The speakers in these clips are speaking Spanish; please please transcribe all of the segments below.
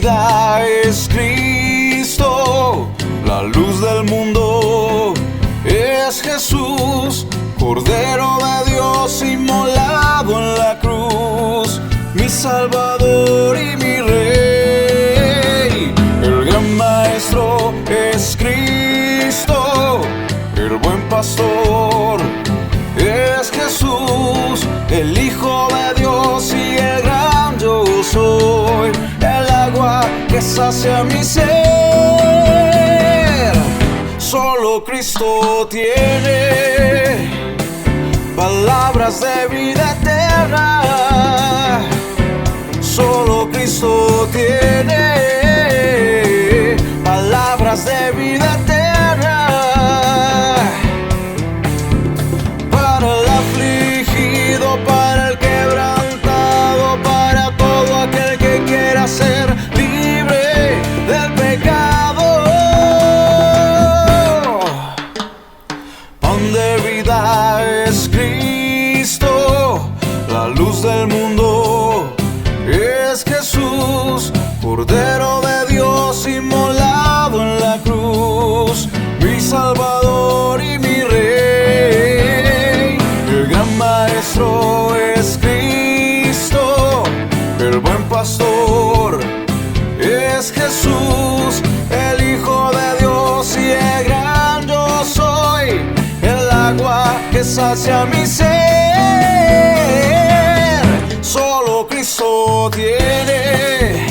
vida es Cristo, la luz del mundo es Jesús, Cordero de Dios inmolado en la cruz, mi Salvador y mi Rey. El gran Maestro es Cristo, el buen pastor es Jesús, el Hijo de Dios y el gran yo soy, el agua que sacia mi ser. Solo Cristo tiene palabras de vida eterna. Solo Cristo tiene palabras de vida eterna. Para el afligido, para el quebrantado, para todo aquel que quiera ser libre del pecado. Pan de vida es Cristo, la luz del mundo es Jesús, Cordero de Dios inmolado en la cruz, mi Salvador y mi Rey. El gran Maestro es Cristo, el buen pastor es Jesús, el Hijo de Dios y el gran yo soy, el agua que sacia mi ser. Solo Cristo tiene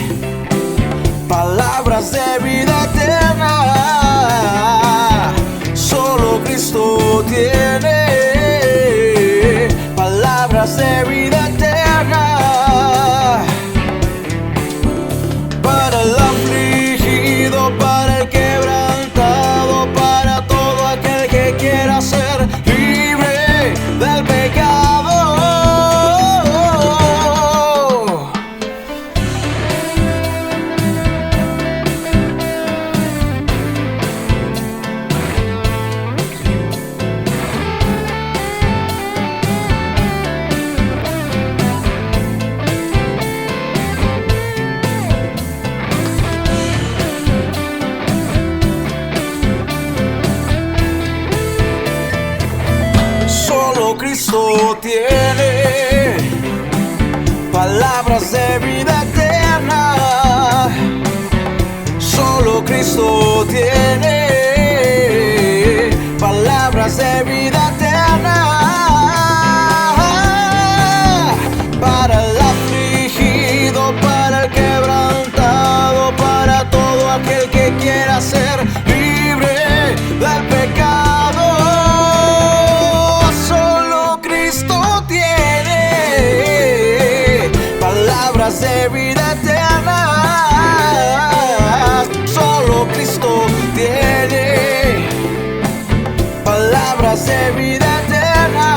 palabras de vida eterna. Solo Cristo tiene palabras de vida eterna. Para el afligido, para el quebrantado, para todo aquel que quiera ser libre del pecado. Solo Cristo tiene palabras de vida eterna. Solo Cristo tiene palabras de vida eterna. Para el afligido, para el quebrantado, para todo aquel que quiera ser libre del pecado. De vida eterna. Solo Cristo tiene palabras de vida eterna.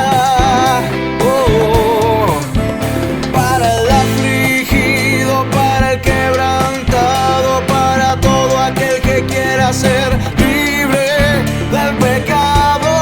Para el afligido, para el quebrantado, para todo aquel que quiera ser libre del pecado.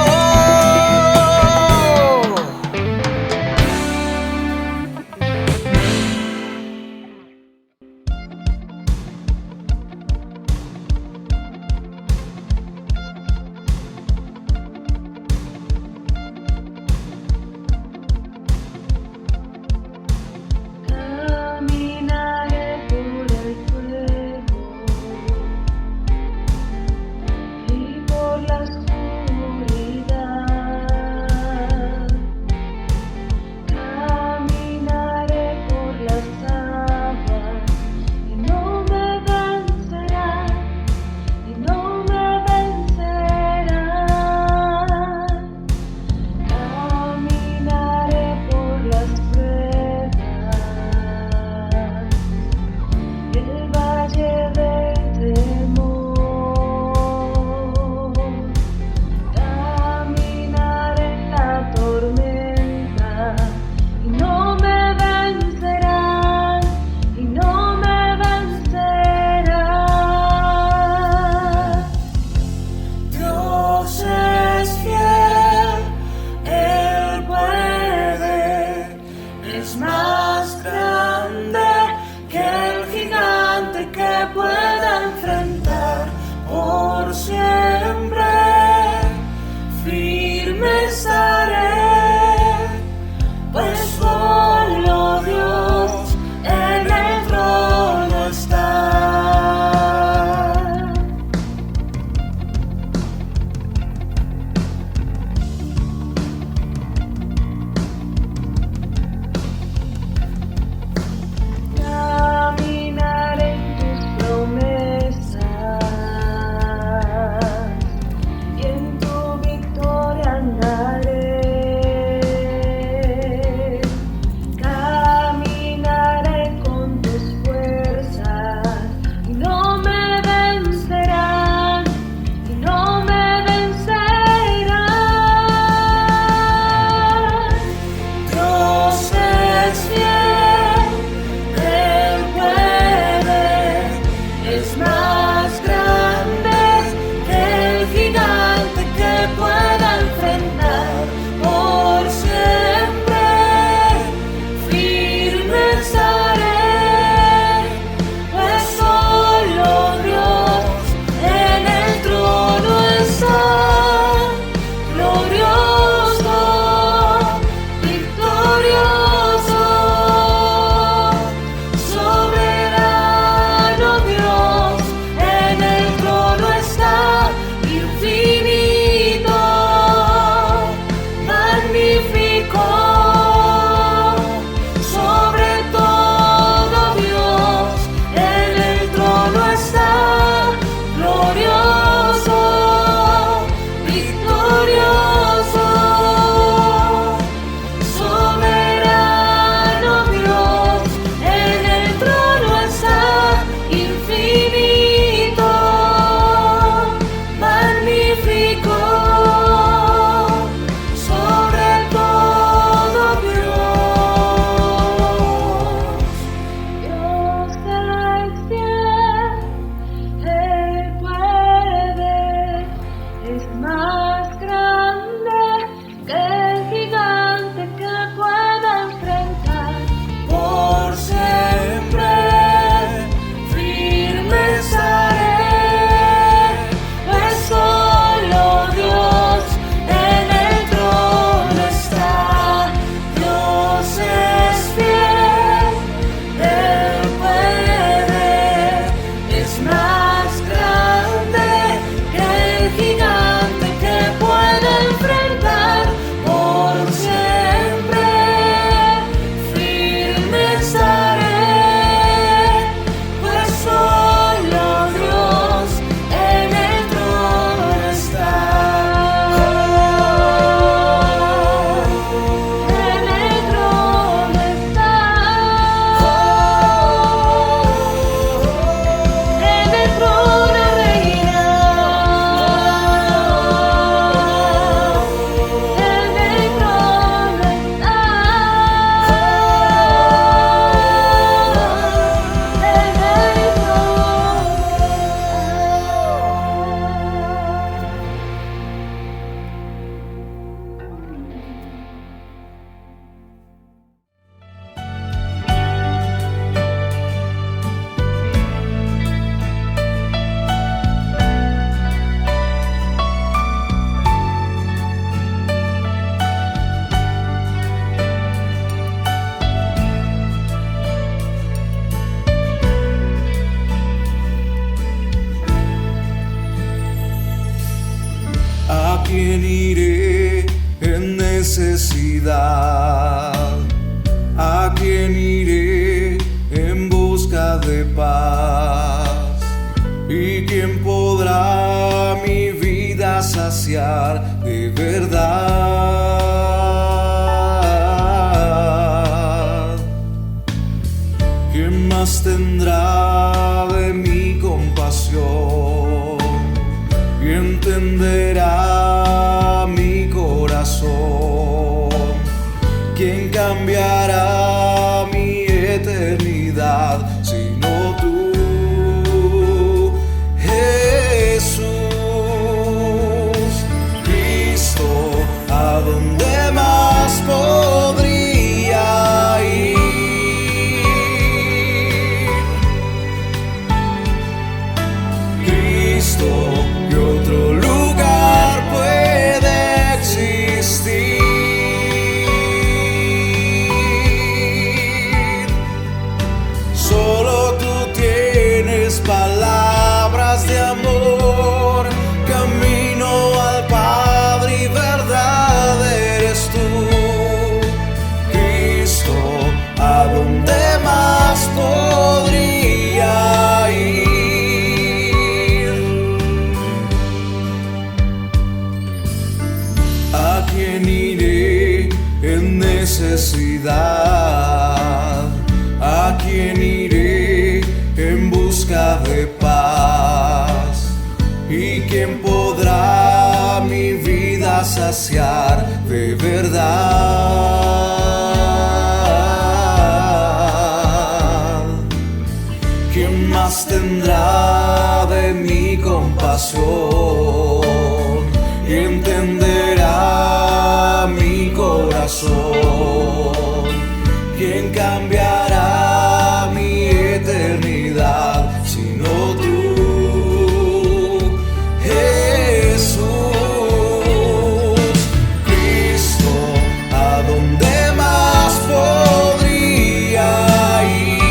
estaré, pues solo Dios en el trono está. Caminaré en tus promesas y en tu victoria andaré. Caminaré con tus fuerzas y no me vencerán, y no me vencerán. Dios es fiel, Él puede, es más grande que el gigante que pueda enfrentar. Por siempre firme estaré, pues solo Dios en el trono está, glorioso, victorioso, soberano Dios en el trono está, infinito, magnífico, sobre todo Dios en el trono está, glorioso, victorioso, soberano Dios en el trono está, infinito, magnífico, sobre todo Dios. Dios es fiel, Él puede, es más grande que el gigante que pueda enfrentar. Por siempre firme estaré, pues solo Dios en el trono está. Dios es fiel, Él puede, es más grande que el gigante que pueda enfrentar. Por siempre firme estaré, pues solo Dios en el trono está. En el trono está. En el trono reina. En el trono está. En el ¿A quién iré en necesidad? ¿A quién iré en busca de paz? ¿Y quién podrá mi vida saciar de verdad? ¿Quién más tendrá de mi compasión y entenderá mi corazón? ¿Quién cambiará mi eternidad sino tú, Jesús? Cristo, ¿a dónde más podría ir? Cristo, ¿qué otro lugar puede existir? quién iré en necesidad? ¿A quién iré en busca de paz? ¿Y quién podrá mi vida saciar de verdad? ¿Quién más tendrá de mi compasión y entenderá mi corazón? ¿Quién cambiará mi eternidad sino tú, Jesús? Cristo, ¿a dónde más podría ir?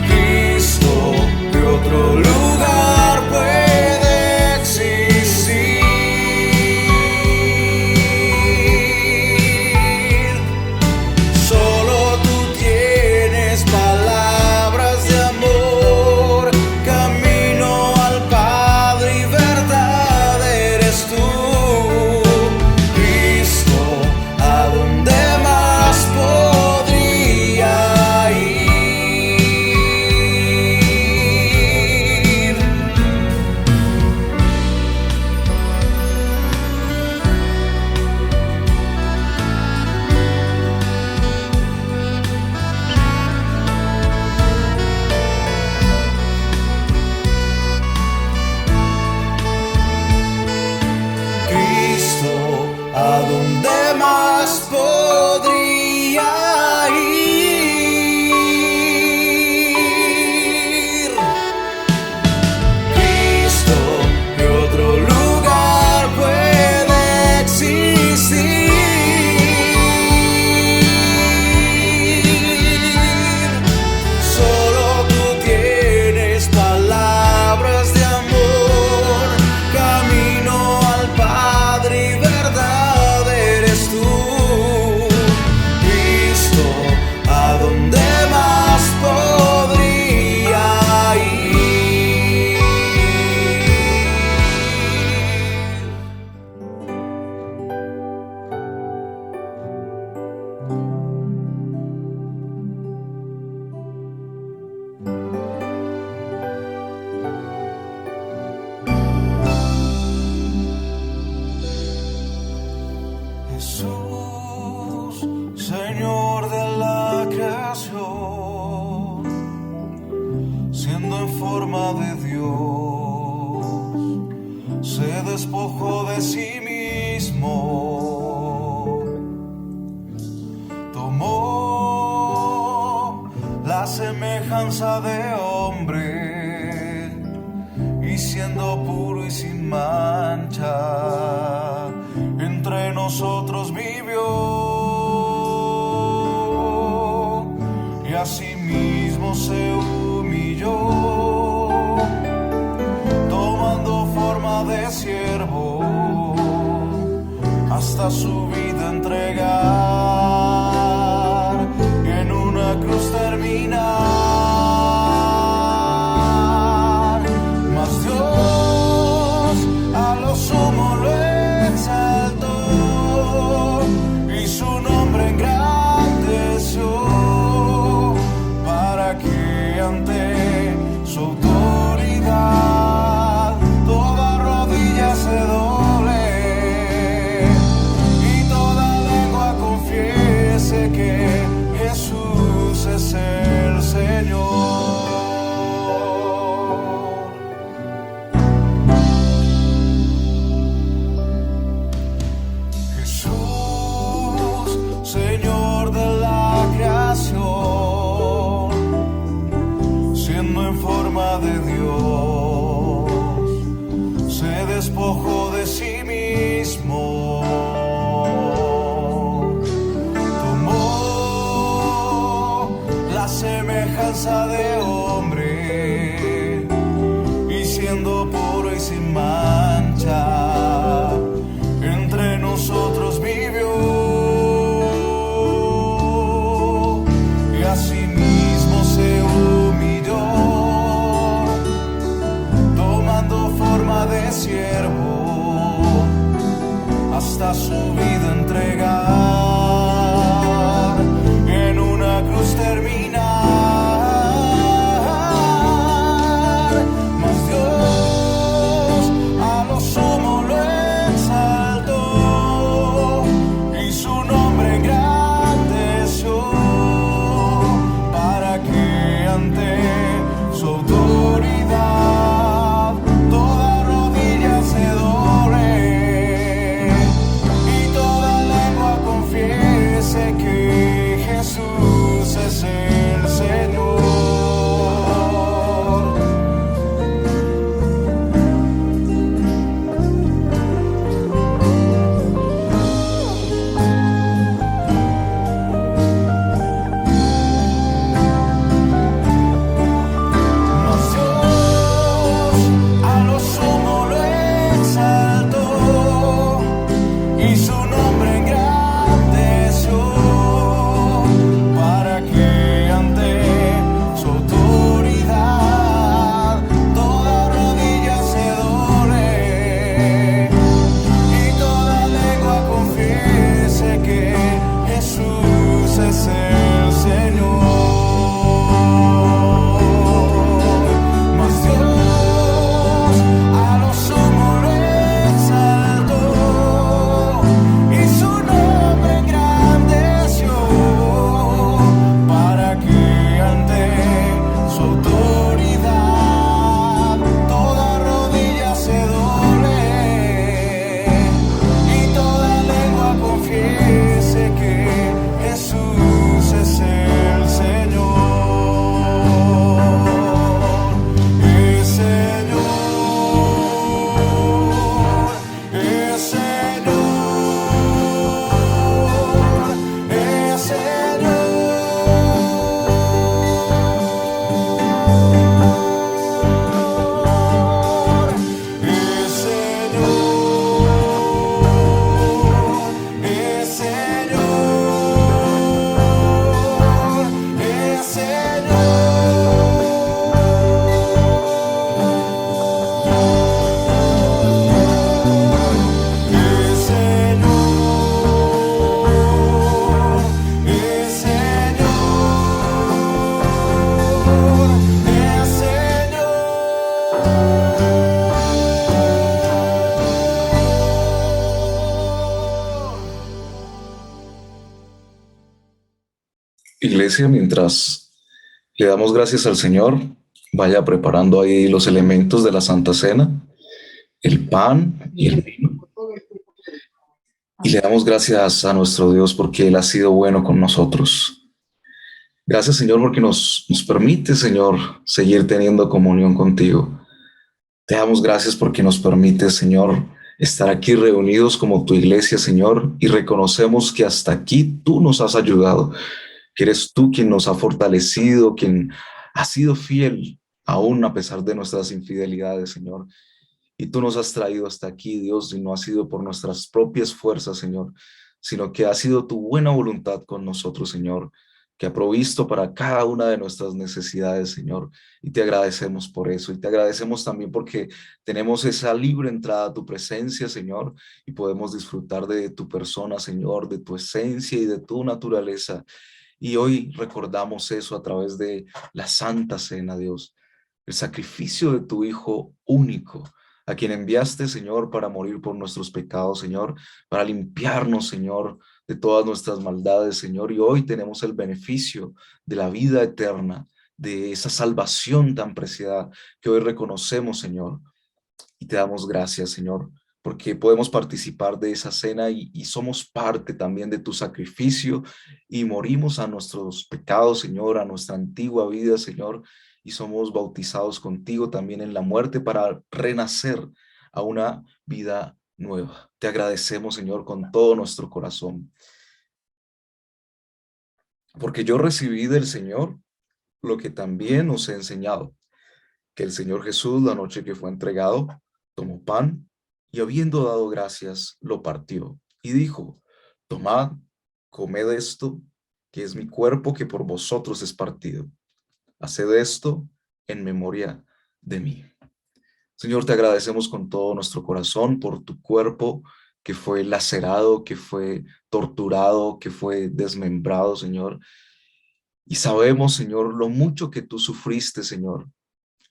Cristo, ¿qué otro lugar puede existir? Solo tú tienes palabras de amor, camino al Padre y verdad eres tú. Cristo, ¿a dónde más podría ir? Cristo, ¿a dónde más podría ir? Cristo, ¿qué otro lugar puede existir? Solo tú tienes palabras de amor, camino al Padre y verdad eres tú. Cristo, ¿a dónde más podría ir? Jesús, Señor de la creación, siendo en forma de Dios, se despojó de sí mismo, tomó la semejanza de hombre y siendo puro y sin mancha, entre nosotros vivió, y asimismo se humilló, tomando forma de siervo, hasta su vida entregar, y en una cruz terminar. Mas Dios a lo sumo lo exaltó y su nombre engrandeció, para que ante su autoridad toda rodilla se doble y toda lengua confiese que Jesús es el Señor. Señor de la creación, siendo en forma de Dios, se despojó de sí mismo, tomó la semejanza de hombre y siendo puro y sin mancha, entre nosotros vivió. Asimismo se humilló, tomando forma a su vida entregar, en una cruz terminar. Mas Dios a lo sumo lo exaltó y su nombre engrandeció, para que ante su autoridad toda rodilla se doble y toda lengua confiese que Jesús es el Señor. Mas Dios a lo sumo lo exaltó y su nombre engrandeció, para que ante su autoridad toda rodilla se doble y toda lengua confiese que Jesús es el Señor. Mas Dios a lo sumo lo exaltó y su nombre engrandeció, para que ante su autoridad toda rodilla se doble y toda lengua confiese que Jesús es el Señor. Es Señor, es Señor, es Señor, es Señor, es Señor, Iglesia, mientras le damos gracias al Señor, vaya preparando ahí los elementos de la Santa Cena, el pan y el vino. Y le damos gracias a nuestro Dios porque Él ha sido bueno con nosotros. Gracias, Señor, porque nos permite, Señor, seguir teniendo comunión contigo. Te damos gracias porque nos permite, Señor, estar aquí reunidos como tu iglesia, Señor, y reconocemos que hasta aquí tú nos has ayudado, que eres tú quien nos ha fortalecido, quien ha sido fiel aún a pesar de nuestras infidelidades, Señor. Y tú nos has traído hasta aquí, Dios, y no ha sido por nuestras propias fuerzas, Señor, sino que ha sido tu buena voluntad con nosotros, Señor, que ha provisto para cada una de nuestras necesidades, Señor. Y te agradecemos por eso. Y te agradecemos también porque tenemos esa libre entrada a tu presencia, Señor, y podemos disfrutar de tu persona, Señor, de tu esencia y de tu naturaleza. Y hoy recordamos eso a través de la Santa Cena, Dios, el sacrificio de tu Hijo único, a quien enviaste, Señor, para morir por nuestros pecados, Señor, para limpiarnos, Señor, de todas nuestras maldades, Señor. Y hoy tenemos el beneficio de la vida eterna, de esa salvación tan preciada que hoy reconocemos, Señor. Y te damos gracias, Señor, porque podemos participar de esa cena y somos parte también de tu sacrificio y morimos a nuestros pecados, Señor, a nuestra antigua vida, Señor, y somos bautizados contigo también en la muerte para renacer a una vida nueva. Te agradecemos, Señor, con todo nuestro corazón, porque yo recibí del Señor lo que también os he enseñado, que el Señor Jesús, la noche que fue entregado, tomó pan y habiendo dado gracias, lo partió y dijo: tomad, comed esto, que es mi cuerpo que por vosotros es partido. Haced esto en memoria de mí. Señor, te agradecemos con todo nuestro corazón por tu cuerpo que fue lacerado, que fue torturado, que fue desmembrado, Señor. Y sabemos, Señor, lo mucho que tú sufriste, Señor.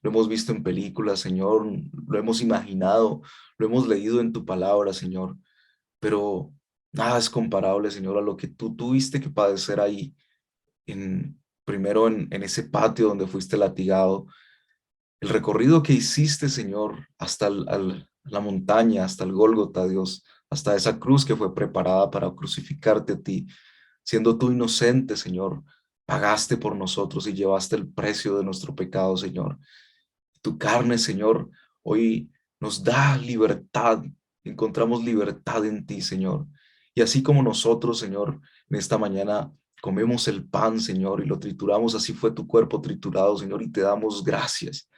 Lo hemos visto en películas, Señor, lo hemos imaginado, lo hemos leído en tu palabra, Señor. Pero nada es comparable, Señor, a lo que tú tuviste que padecer ahí, primero en ese patio donde fuiste latigado, el recorrido que hiciste, Señor, hasta la montaña, hasta el Gólgota, Dios, hasta esa cruz que fue preparada para crucificarte a ti, siendo tú inocente, Señor, pagaste por nosotros y llevaste el precio de nuestro pecado, Señor. Tu carne, Señor, hoy nos da libertad, encontramos libertad en ti, Señor. Y así como nosotros, Señor, en esta mañana comemos el pan, Señor, y lo trituramos, así fue tu cuerpo triturado, Señor, y te damos gracias.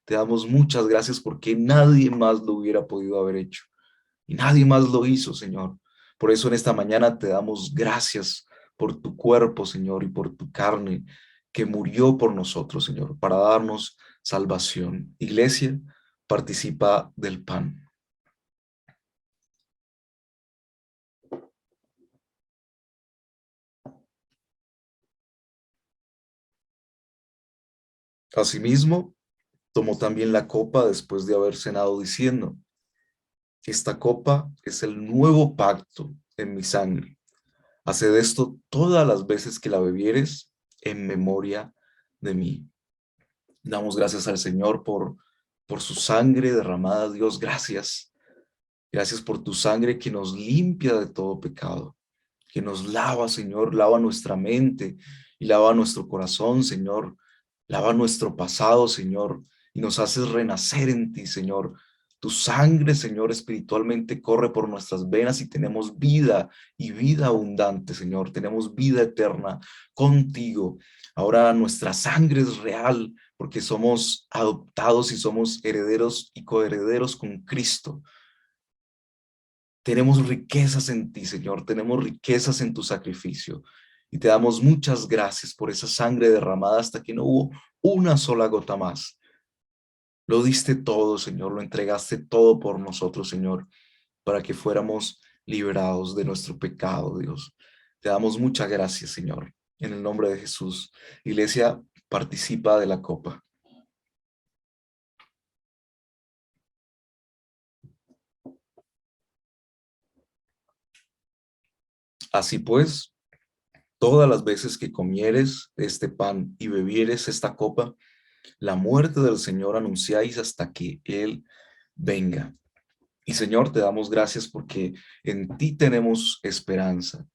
Te damos muchas gracias porque nadie más lo hubiera podido haber hecho. Y nadie más lo hizo, Señor. Por eso en esta mañana te damos gracias por tu cuerpo, Señor, y por tu carne que murió por nosotros, Señor, para darnos salvación. Iglesia, participa del pan. Asimismo, tomó también la copa después de haber cenado diciendo, esta copa es el nuevo pacto en mi sangre. Haced esto todas las veces que la bebieres en memoria de mí. Damos gracias al Señor por su sangre derramada. Dios, gracias. Gracias por tu sangre que nos limpia de todo pecado, que nos lava, Señor, lava nuestra mente y lava nuestro corazón, Señor. Lava nuestro pasado, Señor, y nos haces renacer en ti, Señor. Tu sangre, Señor, espiritualmente corre por nuestras venas y tenemos vida y vida abundante, Señor. Tenemos vida eterna contigo. Ahora nuestra sangre es real porque somos adoptados y somos herederos y coherederos con Cristo. Tenemos riquezas en ti, Señor. Tenemos riquezas en tu sacrificio. Y te damos muchas gracias por esa sangre derramada hasta que no hubo una sola gota más. Lo diste todo, Señor, lo entregaste todo por nosotros, Señor, para que fuéramos liberados de nuestro pecado, Dios. Te damos muchas gracias, Señor, en el nombre de Jesús. Iglesia, participa de la copa. Así pues, todas las veces que comieres este pan y bebieres esta copa, la muerte del Señor anunciáis hasta que Él venga. Y Señor, te damos gracias porque en ti tenemos esperanza.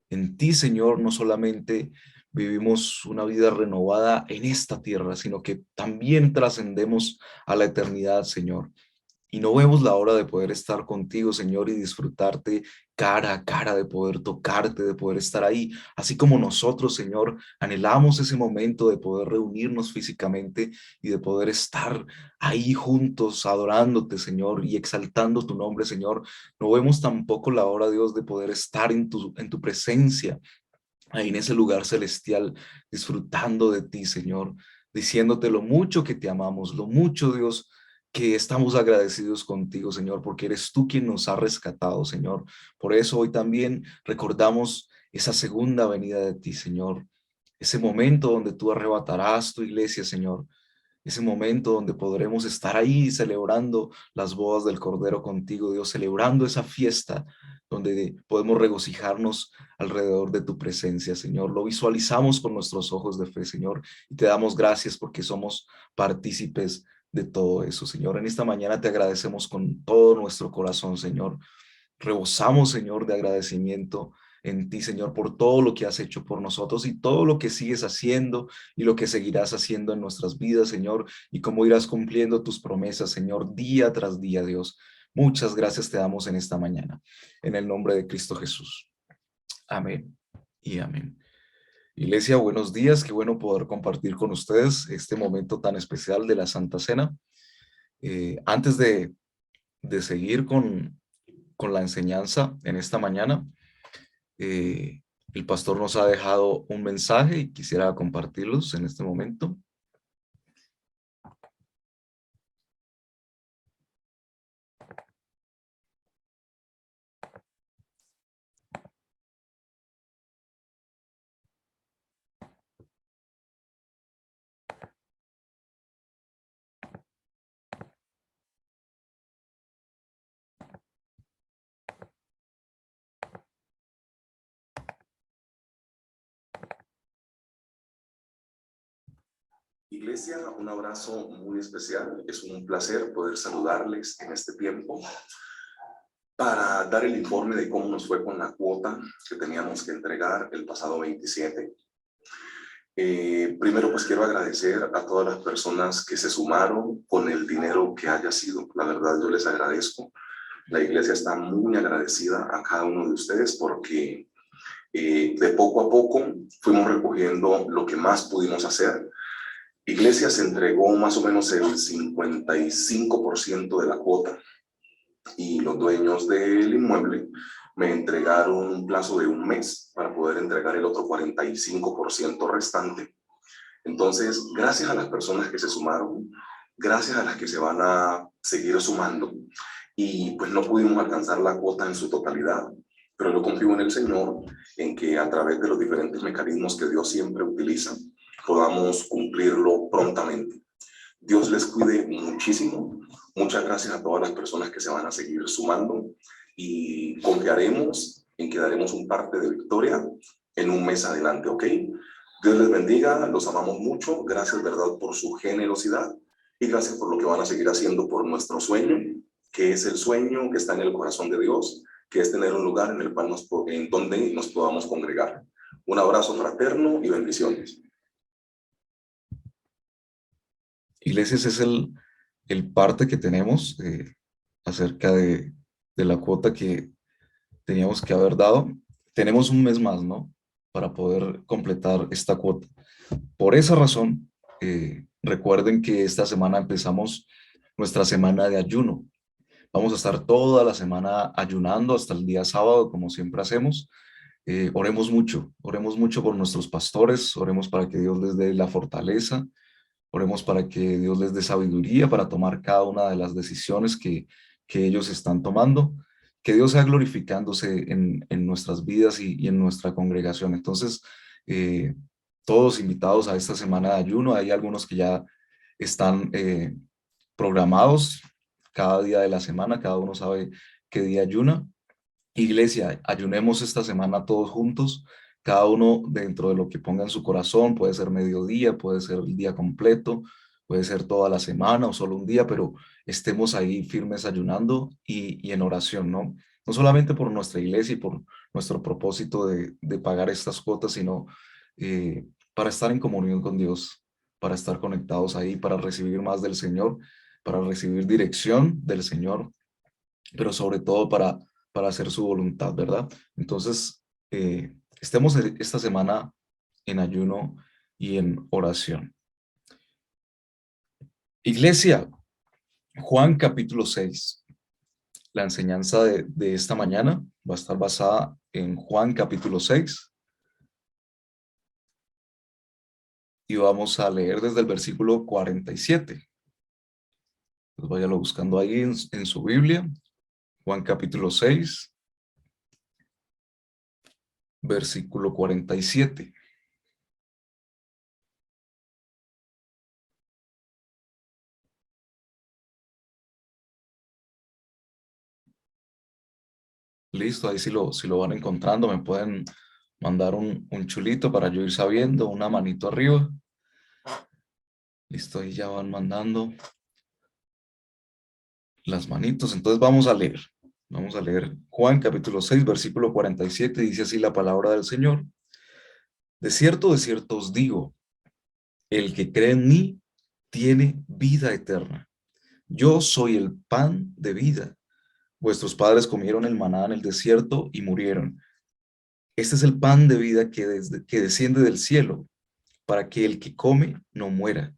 En ti, Señor, no solamente vivimos una vida renovada en esta tierra, sino que también trascendemos a la eternidad, Señor. Y no vemos la hora de poder estar contigo, Señor, y disfrutarte cara a cara, de poder tocarte, de poder estar ahí. Así como nosotros, Señor, anhelamos ese momento de poder reunirnos físicamente y de poder estar ahí juntos, adorándote, Señor, y exaltando tu nombre, Señor. No vemos tampoco la hora, Dios, de poder estar en tu presencia, ahí en ese lugar celestial, disfrutando de ti, Señor, diciéndote lo mucho que te amamos, lo mucho, Dios, que estamos agradecidos contigo, Señor, porque eres tú quien nos ha rescatado, Señor. Por eso hoy también recordamos esa segunda venida de ti, Señor, ese momento donde tú arrebatarás tu iglesia, Señor, ese momento donde podremos estar ahí celebrando las bodas del Cordero contigo, Dios, celebrando esa fiesta donde podemos regocijarnos alrededor de tu presencia, Señor. Lo visualizamos con nuestros ojos de fe, Señor, y te damos gracias porque somos partícipes de todo eso, Señor. En esta mañana te agradecemos con todo nuestro corazón, Señor. Rebosamos, Señor, de agradecimiento en ti, Señor, por todo lo que has hecho por nosotros y todo lo que sigues haciendo y lo que seguirás haciendo en nuestras vidas, Señor, y cómo irás cumpliendo tus promesas, Señor, día tras día, Dios. Muchas gracias te damos en esta mañana, en el nombre de Cristo Jesús. Amén y amén. Iglesia, buenos días. Qué bueno poder compartir con ustedes este momento tan especial de la Santa Cena. Antes de seguir con la enseñanza en esta mañana, Eh, el pastor nos ha dejado un mensaje y quisiera compartirlos en este momento. Iglesia, un abrazo muy especial. Es un placer poder saludarles en este tiempo para dar el informe de cómo nos fue con la cuota que teníamos que entregar el pasado 27. Primero, pues quiero agradecer a todas las personas que se sumaron con el dinero que haya sido. La verdad, yo les agradezco. La iglesia está muy agradecida a cada uno de ustedes porque de poco a poco fuimos recogiendo lo que más pudimos hacer. Iglesia se entregó más o menos el 55% de la cuota y los dueños del inmueble me entregaron un plazo de un mes para poder entregar el otro 45% restante. Entonces, gracias a las personas que se sumaron, gracias a las que se van a seguir sumando, y pues no pudimos alcanzar la cuota en su totalidad, pero yo confío en el Señor, en que a través de los diferentes mecanismos que Dios siempre utiliza, podamos cumplirlo prontamente. Dios les cuide muchísimo. Muchas gracias a todas las personas que se van a seguir sumando y confiaremos en que daremos un parte de victoria en un mes adelante, ¿ok? Dios les bendiga, los amamos mucho. Gracias, ¿verdad?, por su generosidad y gracias por lo que van a seguir haciendo por nuestro sueño, que es el sueño que está en el corazón de Dios, que es tener un lugar en el cual en donde nos podamos congregar. Un abrazo fraterno y bendiciones. Iglesia, ese es el parte que tenemos acerca de la cuota que teníamos que haber dado. Tenemos un mes más, ¿no? Para poder completar esta cuota. Por esa razón, recuerden que esta semana empezamos nuestra semana de ayuno. Vamos a estar toda la semana ayunando hasta el día sábado, como siempre hacemos. Oremos mucho por nuestros pastores, oremos para que Dios les dé la fortaleza, oremos para que Dios les dé sabiduría para tomar cada una de las decisiones que ellos están tomando, que Dios sea glorificándose en nuestras vidas y en nuestra congregación. Entonces, todos invitados a esta semana de ayuno. Hay algunos que ya están programados cada día de la semana, cada uno sabe qué día ayuna. Iglesia, ayunemos esta semana todos juntos, cada uno dentro de lo que ponga en su corazón. Puede ser mediodía, puede ser el día completo, puede ser toda la semana o solo un día, pero estemos ahí firmes ayunando y en oración, ¿no? No solamente por nuestra iglesia y por nuestro propósito de pagar estas cuotas, sino para estar en comunión con Dios, para estar conectados ahí, para recibir más del Señor, para recibir dirección del Señor, pero sobre todo para hacer su voluntad, ¿verdad? Entonces, estemos esta semana en ayuno y en oración. Iglesia, Juan capítulo 6. La enseñanza de esta mañana va a estar basada en Juan capítulo 6. Y vamos a leer desde el versículo 47. Pues váyalo buscando ahí en su Biblia. Juan capítulo 6, versículo 47. Listo, ahí si lo van encontrando, me pueden mandar un chulito para yo ir sabiendo, una manito arriba. Listo, ahí ya van mandando las manitos. Entonces vamos a leer. Vamos a leer Juan capítulo 6, versículo 47. Dice así la palabra del Señor. De cierto os digo, el que cree en mí tiene vida eterna. Yo soy el pan de vida. Vuestros padres comieron el maná en el desierto y murieron. Este es el pan de vida que desciende del cielo, para que el que come no muera.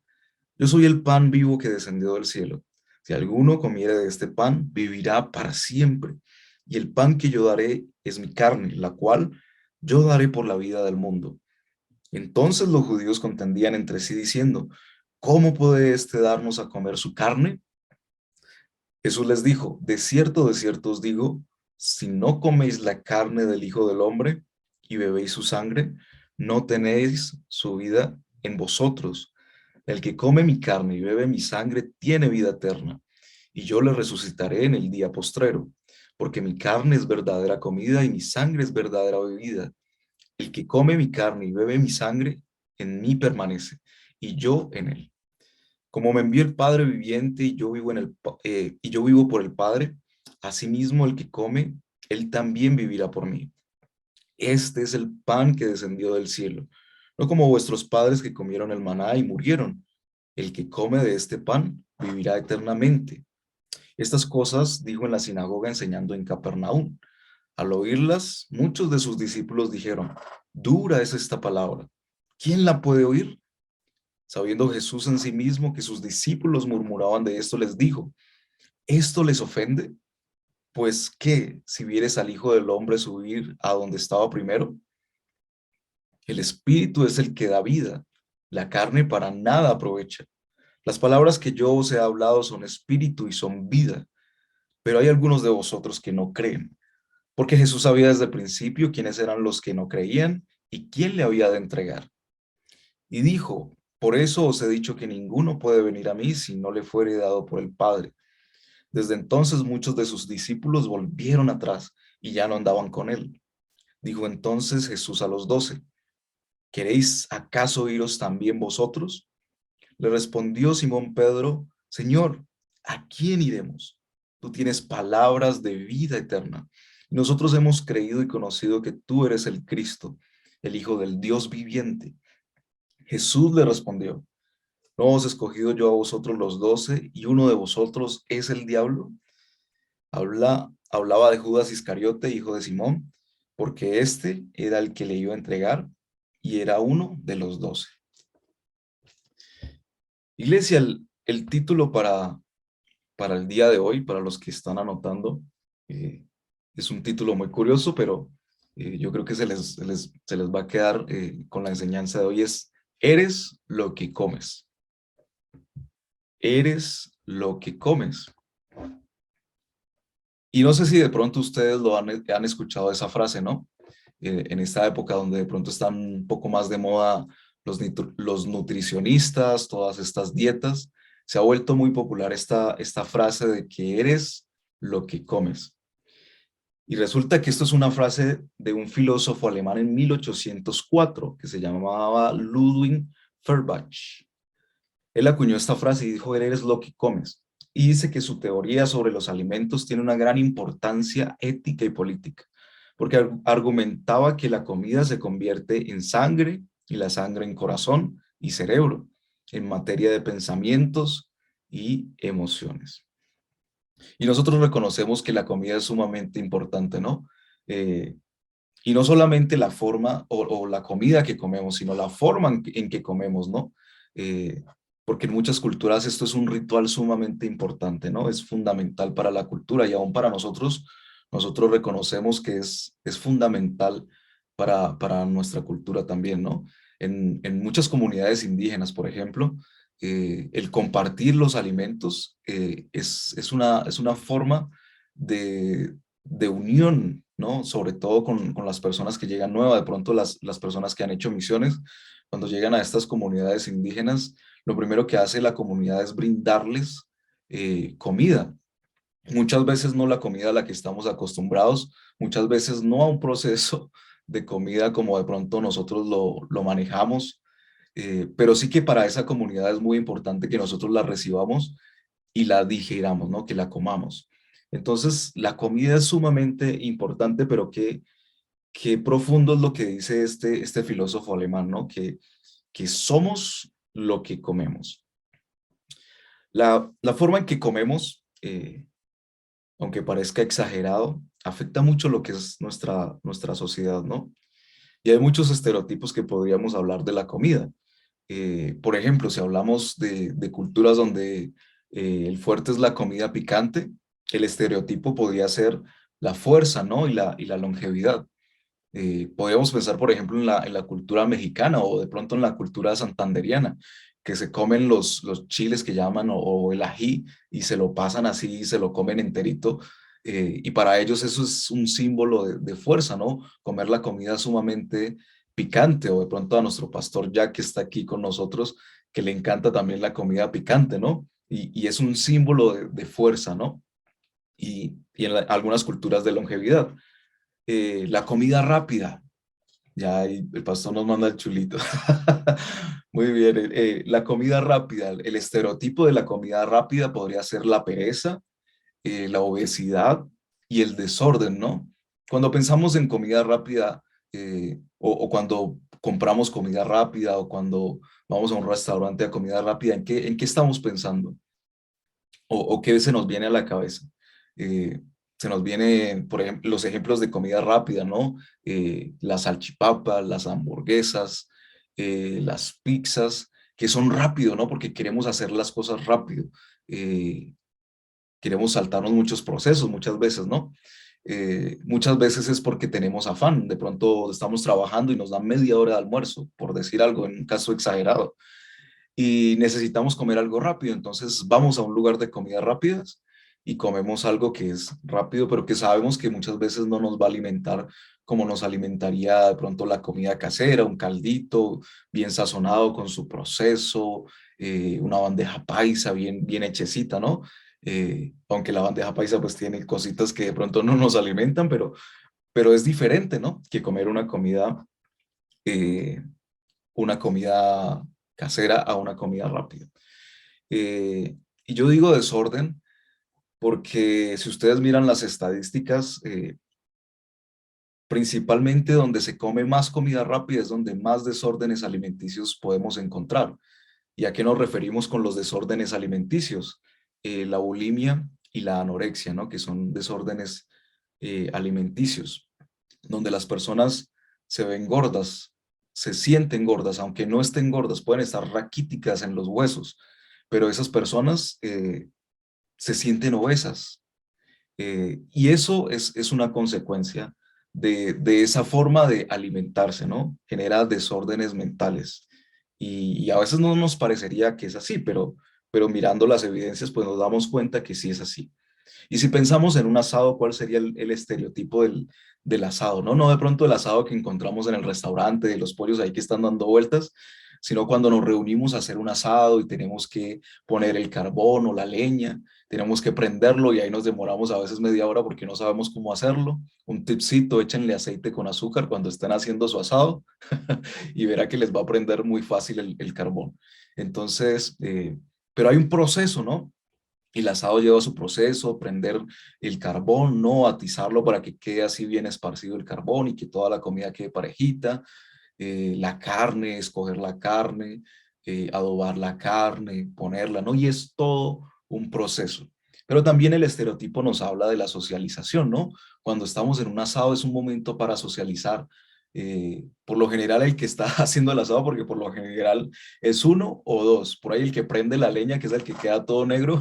Yo soy el pan vivo que descendió del cielo. Si alguno comiere de este pan, vivirá para siempre. Y el pan que yo daré es mi carne, la cual yo daré por la vida del mundo. Entonces los judíos contendían entre sí diciendo, ¿cómo puede éste darnos a comer su carne? Jesús les dijo, de cierto os digo, si no coméis la carne del Hijo del Hombre y bebéis su sangre, no tenéis su vida en vosotros. El que come mi carne y bebe mi sangre tiene vida eterna, y yo le resucitaré en el día postrero, porque mi carne es verdadera comida y mi sangre es verdadera bebida. El que come mi carne y bebe mi sangre, en mí permanece, y yo en él. Como me envió el Padre viviente y yo vivo y yo vivo por el Padre, asimismo el que come, él también vivirá por mí. Este es el pan que descendió del cielo, no como vuestros padres que comieron el maná y murieron. El que come de este pan vivirá eternamente. Estas cosas dijo en la sinagoga enseñando en Capernaum. Al oírlas, muchos de sus discípulos dijeron, dura es esta palabra. ¿Quién la puede oír? Sabiendo Jesús en sí mismo que sus discípulos murmuraban de esto, les dijo, ¿esto les ofende? Pues, ¿qué si vieres al Hijo del Hombre subir a donde estaba primero? El Espíritu es el que da vida, la carne para nada aprovecha. Las palabras que yo os he hablado son espíritu y son vida, pero hay algunos de vosotros que no creen, porque Jesús sabía desde el principio quiénes eran los que no creían y quién le había de entregar. Y dijo, por eso os he dicho que ninguno puede venir a mí si no le fuere dado por el Padre. Desde entonces muchos de sus discípulos volvieron atrás y ya no andaban con él. Dijo entonces Jesús a los 12, ¿queréis acaso iros también vosotros? Le respondió Simón Pedro, Señor, ¿a quién iremos? Tú tienes palabras de vida eterna. Nosotros hemos creído y conocido que tú eres el Cristo, el Hijo del Dios viviente. Jesús le respondió, ¿no os he escogido yo a vosotros los 12 y uno de vosotros es el diablo? Hablaba de Judas Iscariote, hijo de Simón, porque éste era el que le iba a entregar y era uno de los 12. Iglesia, el título para el día de hoy, para los que están anotando, es un título muy curioso, pero yo creo que se les va a quedar con la enseñanza de hoy, es eres lo que comes. Eres lo que comes. Y no sé si de pronto ustedes han escuchado esa frase, ¿no? En esta época donde de pronto están un poco más de moda los nutricionistas, todas estas dietas, se ha vuelto muy popular esta frase de que eres lo que comes. Y resulta que esto es una frase de un filósofo alemán en 1804 que se llamaba Ludwig Feuerbach. Él acuñó esta frase y dijo, eres lo que comes. Y dice que su teoría sobre los alimentos tiene una gran importancia ética y política, porque argumentaba que la comida se convierte en sangre y la sangre en corazón y cerebro, en materia de pensamientos y emociones. Y nosotros reconocemos que la comida es sumamente importante, ¿no? Y no solamente la forma o la comida que comemos, sino la forma en que comemos, ¿no? Porque en muchas culturas esto es un ritual sumamente importante, ¿no? Es fundamental para la cultura y aún para nosotros reconocemos que es fundamental para nuestra cultura también, ¿no? En muchas comunidades indígenas, por ejemplo, el compartir los alimentos es una forma de unión, ¿no? Sobre todo con las personas que llegan nuevas, de pronto las personas que han hecho misiones, cuando llegan a estas comunidades indígenas, lo primero que hace la comunidad es brindarles comida. Muchas veces no la comida a la que estamos acostumbrados, muchas veces no a un proceso de comida como de pronto nosotros lo manejamos, pero sí que para esa comunidad es muy importante que nosotros la recibamos y la digiramos, ¿no? Que la comamos. Entonces, la comida es sumamente importante, pero qué profundo es lo que dice este filósofo alemán, ¿no? Que somos lo que comemos. La forma en que comemos, aunque parezca exagerado, afecta mucho lo que es nuestra sociedad, ¿no? Y hay muchos estereotipos que podríamos hablar de la comida. Por ejemplo, si hablamos de culturas donde el fuerte es la comida picante, el estereotipo podría ser la fuerza, ¿no? Y la longevidad. Podríamos pensar, por ejemplo, en la cultura mexicana o de pronto en la cultura santandereana, que se comen los chiles que llaman o el ají y se lo pasan así y se lo comen enterito. Y para ellos eso es un símbolo de fuerza, ¿no? Comer la comida sumamente picante, o de pronto a nuestro pastor Jack que está aquí con nosotros, que le encanta también la comida picante, ¿no? Y es un símbolo de fuerza, ¿no? Y en algunas culturas de longevidad. La comida rápida. Ya ahí el pastor nos manda el chulito. Muy bien. La comida rápida, el estereotipo de la comida rápida podría ser la pereza, la obesidad y el desorden, ¿no? Cuando pensamos en comida rápida, o cuando compramos comida rápida, o cuando vamos a un restaurante a comida rápida, ¿en qué estamos pensando? ¿O qué se nos viene a la cabeza? Se nos vienen, por ejemplo, los ejemplos de comida rápida, ¿no? Las salchipapas, las hamburguesas, las pizzas, que son rápido, ¿no? Porque queremos hacer las cosas rápido. Eh, Queremos saltarnos muchos procesos muchas veces, ¿no? Muchas veces es porque tenemos afán. De pronto estamos trabajando y nos dan media hora de almuerzo, por decir algo, en un caso exagerado, y necesitamos comer algo rápido. Entonces vamos a un lugar de comidas rápidas y comemos algo que es rápido, pero que sabemos que muchas veces no nos va a alimentar como nos alimentaría de pronto la comida casera, un caldito bien sazonado con su proceso, una bandeja paisa bien hechecita, ¿no? Aunque la bandeja paisa pues tiene cositas que de pronto no nos alimentan, pero es diferente, ¿no? Que comer eh, una comida casera a una comida rápida. Y yo digo desorden porque si ustedes miran las estadísticas, principalmente donde se come más comida rápida es donde más desórdenes alimenticios podemos encontrar. ¿Y a qué nos referimos con los desórdenes alimenticios? La bulimia y la anorexia, ¿no? Que son desórdenes alimenticios, donde las personas se ven gordas, se sienten gordas, aunque no estén gordas, pueden estar raquíticas en los huesos, pero esas personas se sienten obesas. Y eso es una consecuencia de esa forma de alimentarse, ¿no? Genera desórdenes mentales. Y a veces no nos parecería que es así, pero mirando las evidencias, pues nos damos cuenta que sí es así. Y si pensamos en un asado, ¿cuál sería el estereotipo del asado? ¿No? No de pronto el asado que encontramos en el restaurante, de los pollos ahí que están dando vueltas, sino cuando nos reunimos a hacer un asado y tenemos que poner el carbón o la leña, tenemos que prenderlo y ahí nos demoramos a veces media hora porque no sabemos cómo hacerlo. Un tipcito, échenle aceite con azúcar cuando estén haciendo su asado y verá que les va a prender muy fácil el carbón. Entonces, pero hay un proceso, ¿no? El asado lleva su proceso, prender el carbón, no atizarlo para que quede así bien esparcido el carbón y que toda la comida quede parejita. La carne, escoger la carne, adobar la carne, ponerla, ¿no? Y es todo un proceso. Pero también el estereotipo nos habla de la socialización, ¿no? Cuando estamos en un asado es un momento para socializar. Por lo general el que está haciendo el asado, porque por lo general es uno o dos, por ahí el que prende la leña, que es el que queda todo negro,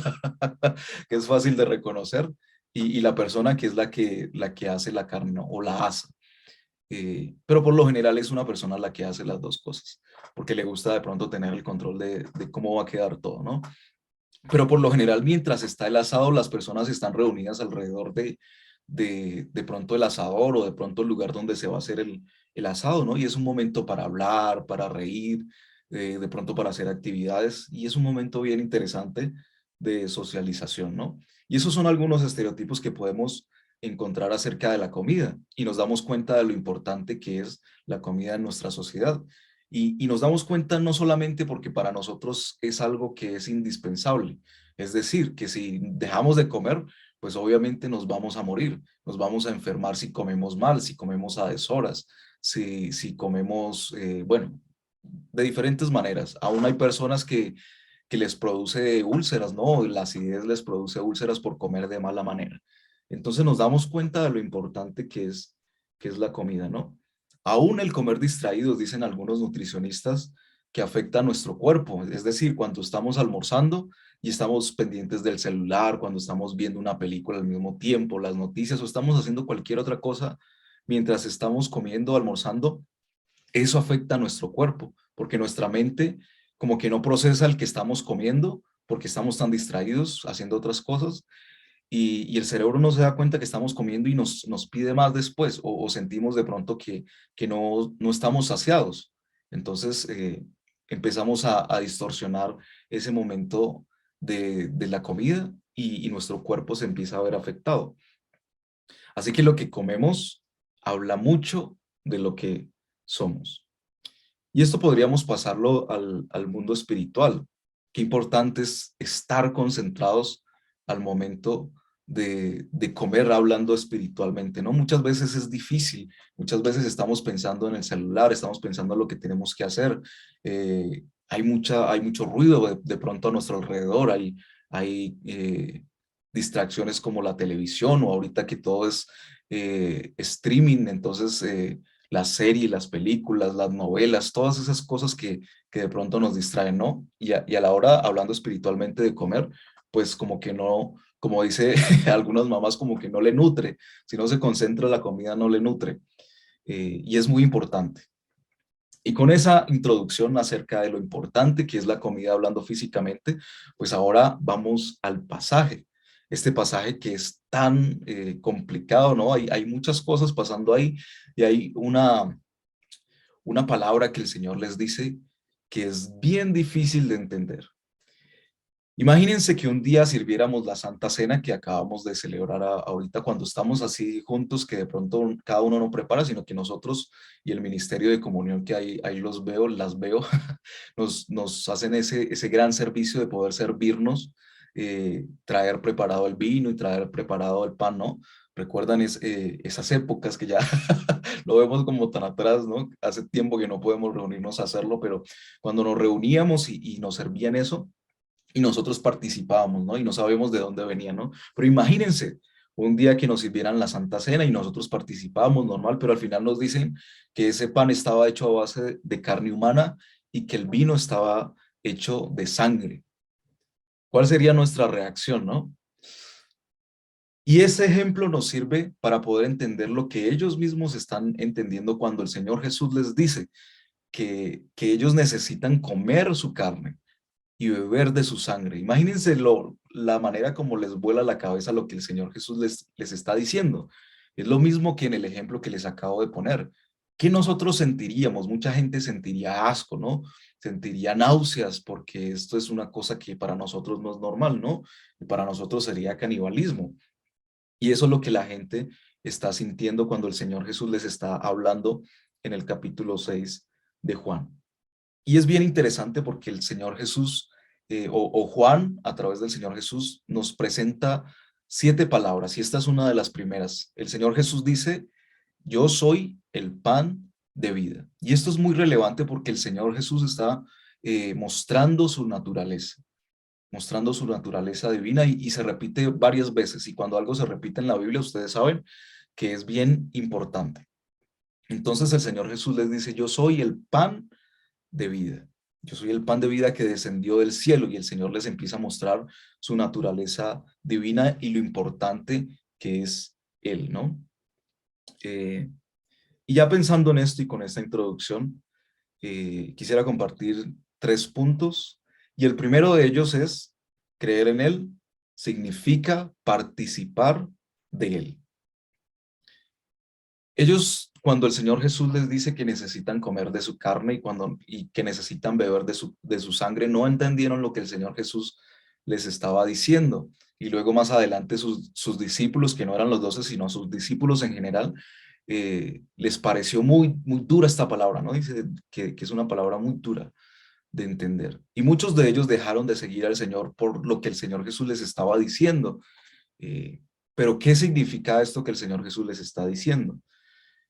que es fácil de reconocer, y la persona que es la que hace la carne, ¿no? O la asa. Pero por lo general es una persona la que hace las dos cosas, porque le gusta de pronto tener el control de cómo va a quedar todo, ¿no? Pero por lo general, mientras está el asado, las personas están reunidas alrededor de pronto el asador o de pronto el lugar donde se va a hacer el asado, ¿no? Y es un momento para hablar, para reír, de pronto para hacer actividades, y es un momento bien interesante de socialización, ¿no? Y esos son algunos estereotipos que podemos encontrar acerca de la comida y nos damos cuenta de lo importante que es la comida en nuestra sociedad. Y nos damos cuenta no solamente porque para nosotros es algo que es indispensable, es decir, que si dejamos de comer, pues obviamente nos vamos a morir, nos vamos a enfermar si comemos mal, si comemos a deshoras, si comemos, bueno, de diferentes maneras. Aún hay personas que les produce úlceras, ¿no? La acidez les produce úlceras por comer de mala manera. Entonces nos damos cuenta de lo importante que es la comida, ¿no? Aún el comer distraídos, dicen algunos nutricionistas, que afecta a nuestro cuerpo. Es decir, cuando estamos almorzando y estamos pendientes del celular, cuando estamos viendo una película al mismo tiempo, las noticias, o estamos haciendo cualquier otra cosa mientras estamos comiendo o almorzando, eso afecta a nuestro cuerpo, porque nuestra mente como que no procesa el que estamos comiendo, porque estamos tan distraídos haciendo otras cosas, y el cerebro no se da cuenta que estamos comiendo y nos pide más después, o sentimos de pronto que no estamos saciados. Entonces empezamos a distorsionar ese momento de la comida y nuestro cuerpo se empieza a ver afectado. Así que lo que comemos habla mucho de lo que somos. Y esto podríamos pasarlo al mundo espiritual. Qué importante es estar concentrados al momento de comer hablando espiritualmente, ¿no? Muchas veces es difícil, muchas veces estamos pensando en el celular, estamos pensando en lo que tenemos que hacer. Hay mucho ruido de pronto a nuestro alrededor, hay distracciones como la televisión o ahorita que todo es streaming, entonces las series, las películas, las novelas, todas esas cosas que de pronto nos distraen, ¿no? Y a la hora, hablando espiritualmente de comer, pues como que no, como dice algunas mamás, como que no le nutre. Si no se concentra la comida, no le nutre. Y es muy importante. Y con esa introducción acerca de lo importante que es la comida hablando físicamente, pues ahora vamos al pasaje. Este pasaje que es tan complicado, ¿no? Hay muchas cosas pasando ahí y hay una palabra que el Señor les dice que es bien difícil de entender. Imagínense que un día sirviéramos la Santa Cena que acabamos de celebrar ahorita cuando estamos así juntos, que de pronto cada uno no prepara, sino que nosotros y el Ministerio de Comunión que ahí los veo, las veo, nos hacen ese gran servicio de poder servirnos, traer preparado el vino y traer preparado el pan, ¿no? Recuerdan esas épocas que ya lo vemos como tan atrás, ¿no? Hace tiempo que no podemos reunirnos a hacerlo, pero cuando nos reuníamos y nos servían eso, y nosotros participábamos, ¿no? Y no sabemos de dónde venía, ¿no? Pero imagínense, un día que nos sirvieran la Santa Cena y nosotros participábamos normal, pero al final nos dicen que ese pan estaba hecho a base de carne humana y que el vino estaba hecho de sangre. ¿Cuál sería nuestra reacción, no? Y ese ejemplo nos sirve para poder entender lo que ellos mismos están entendiendo cuando el Señor Jesús les dice que ellos necesitan comer su carne y beber de su sangre. Imagínense la manera como les vuela la cabeza lo que el Señor Jesús les está diciendo. Es lo mismo que en el ejemplo que les acabo de poner. ¿Qué nosotros sentiríamos? Mucha gente sentiría asco, ¿no? Sentiría náuseas porque esto es una cosa que para nosotros no es normal, ¿no? Y para nosotros sería canibalismo. Y eso es lo que la gente está sintiendo cuando el Señor Jesús les está hablando en el capítulo 6 de Juan. Y es bien interesante porque el Señor Jesús, o Juan, a través del Señor Jesús, nos presenta 7 palabras, y esta es una de las primeras. El Señor Jesús dice, yo soy el pan de vida. Y esto es muy relevante porque el Señor Jesús está mostrando su naturaleza divina, y se repite varias veces, y cuando algo se repite en la Biblia, ustedes saben que es bien importante. Entonces el Señor Jesús les dice, yo soy el pan de vida. Yo soy el pan de vida que descendió del cielo, y el Señor les empieza a mostrar su naturaleza divina y lo importante que es Él, ¿no? Y ya pensando en esto y con esta introducción, quisiera compartir 3 puntos, y el primero de ellos es creer en Él significa participar de Él. Ellos, cuando el Señor Jesús les dice que necesitan comer de su carne y que necesitan beber de su sangre, no entendieron lo que el Señor Jesús les estaba diciendo. Y luego más adelante sus discípulos, que no eran los 12, sino sus discípulos en general, les pareció muy dura esta palabra, ¿no? Dice que es una palabra muy dura de entender. Y muchos de ellos dejaron de seguir al Señor por lo que el Señor Jesús les estaba diciendo. Pero ¿qué significa esto que el Señor Jesús les está diciendo?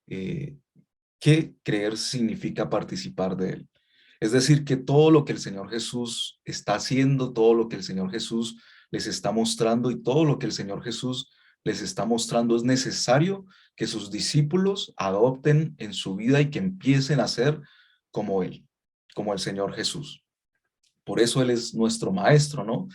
Que creer significa participar de Él. Es decir, que todo lo que el Señor Jesús está haciendo, todo lo que el Señor Jesús les está mostrando y todo lo que el Señor Jesús les está mostrando es necesario que sus discípulos adopten en su vida y que empiecen a ser como Él, como el Señor Jesús. Por eso Él es nuestro maestro, ¿no?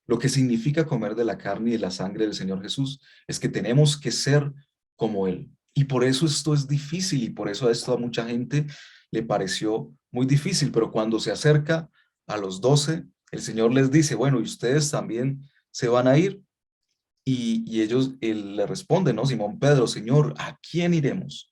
Lo que significa comer de la carne y de la sangre del Señor Jesús es que tenemos que ser como Él. Y por eso esto es difícil, y por eso esto a mucha gente le pareció muy difícil, pero cuando se acerca a los 12, el Señor les dice, bueno, ¿y ustedes también se van a ir? Y él le responde, ¿no? Simón Pedro, Señor, ¿a quién iremos?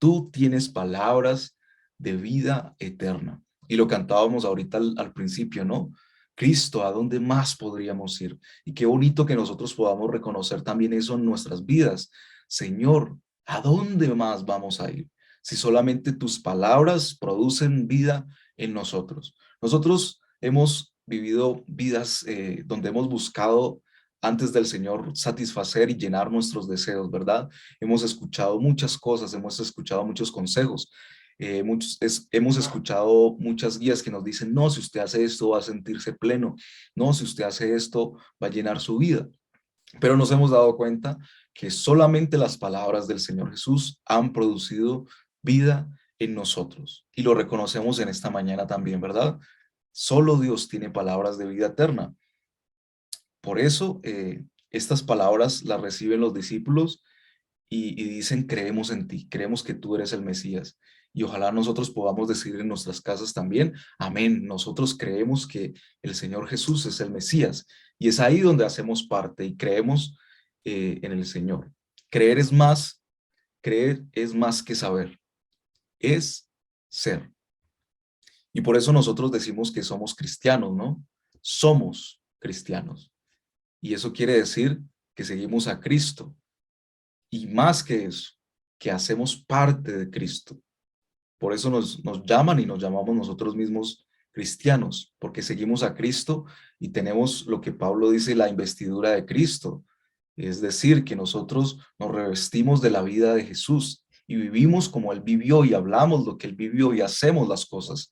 Tú tienes palabras de vida eterna. Y lo cantábamos ahorita al principio, ¿no? Cristo, ¿a dónde más podríamos ir? Y qué bonito que nosotros podamos reconocer también eso en nuestras vidas. Señor, ¿a dónde más vamos a ir? si solamente tus palabras producen vida en nosotros. Nosotros hemos vivido vidas donde hemos buscado antes del Señor satisfacer y llenar nuestros deseos, ¿verdad? Hemos escuchado muchas cosas, hemos escuchado muchos consejos, hemos escuchado muchas guías que nos dicen, no, si usted hace esto va a sentirse pleno, no, si usted hace esto va a llenar su vida. Pero nos hemos dado cuenta que solamente las palabras del Señor Jesús han producido vida en nosotros. Y lo reconocemos en esta mañana también, ¿verdad? Solo Dios tiene palabras de vida eterna. Por eso, estas palabras las reciben los discípulos y dicen, creemos en ti, creemos que tú eres el Mesías. Y ojalá nosotros podamos decir en nuestras casas también, amén, nosotros creemos que el Señor Jesús es el Mesías. Y es ahí donde hacemos parte y creemos en el Señor. Creer es más que saber, es ser. Y por eso nosotros decimos que somos cristianos, ¿no? Somos cristianos. Y eso quiere decir que seguimos a Cristo. Y más que eso, que hacemos parte de Cristo. Por eso nos llaman y nos llamamos nosotros mismos cristianos, porque seguimos a Cristo y tenemos lo que Pablo dice, la investidura de Cristo. Es decir, que nosotros nos revestimos de la vida de Jesús y vivimos como Él vivió y hablamos lo que Él vivió y hacemos las cosas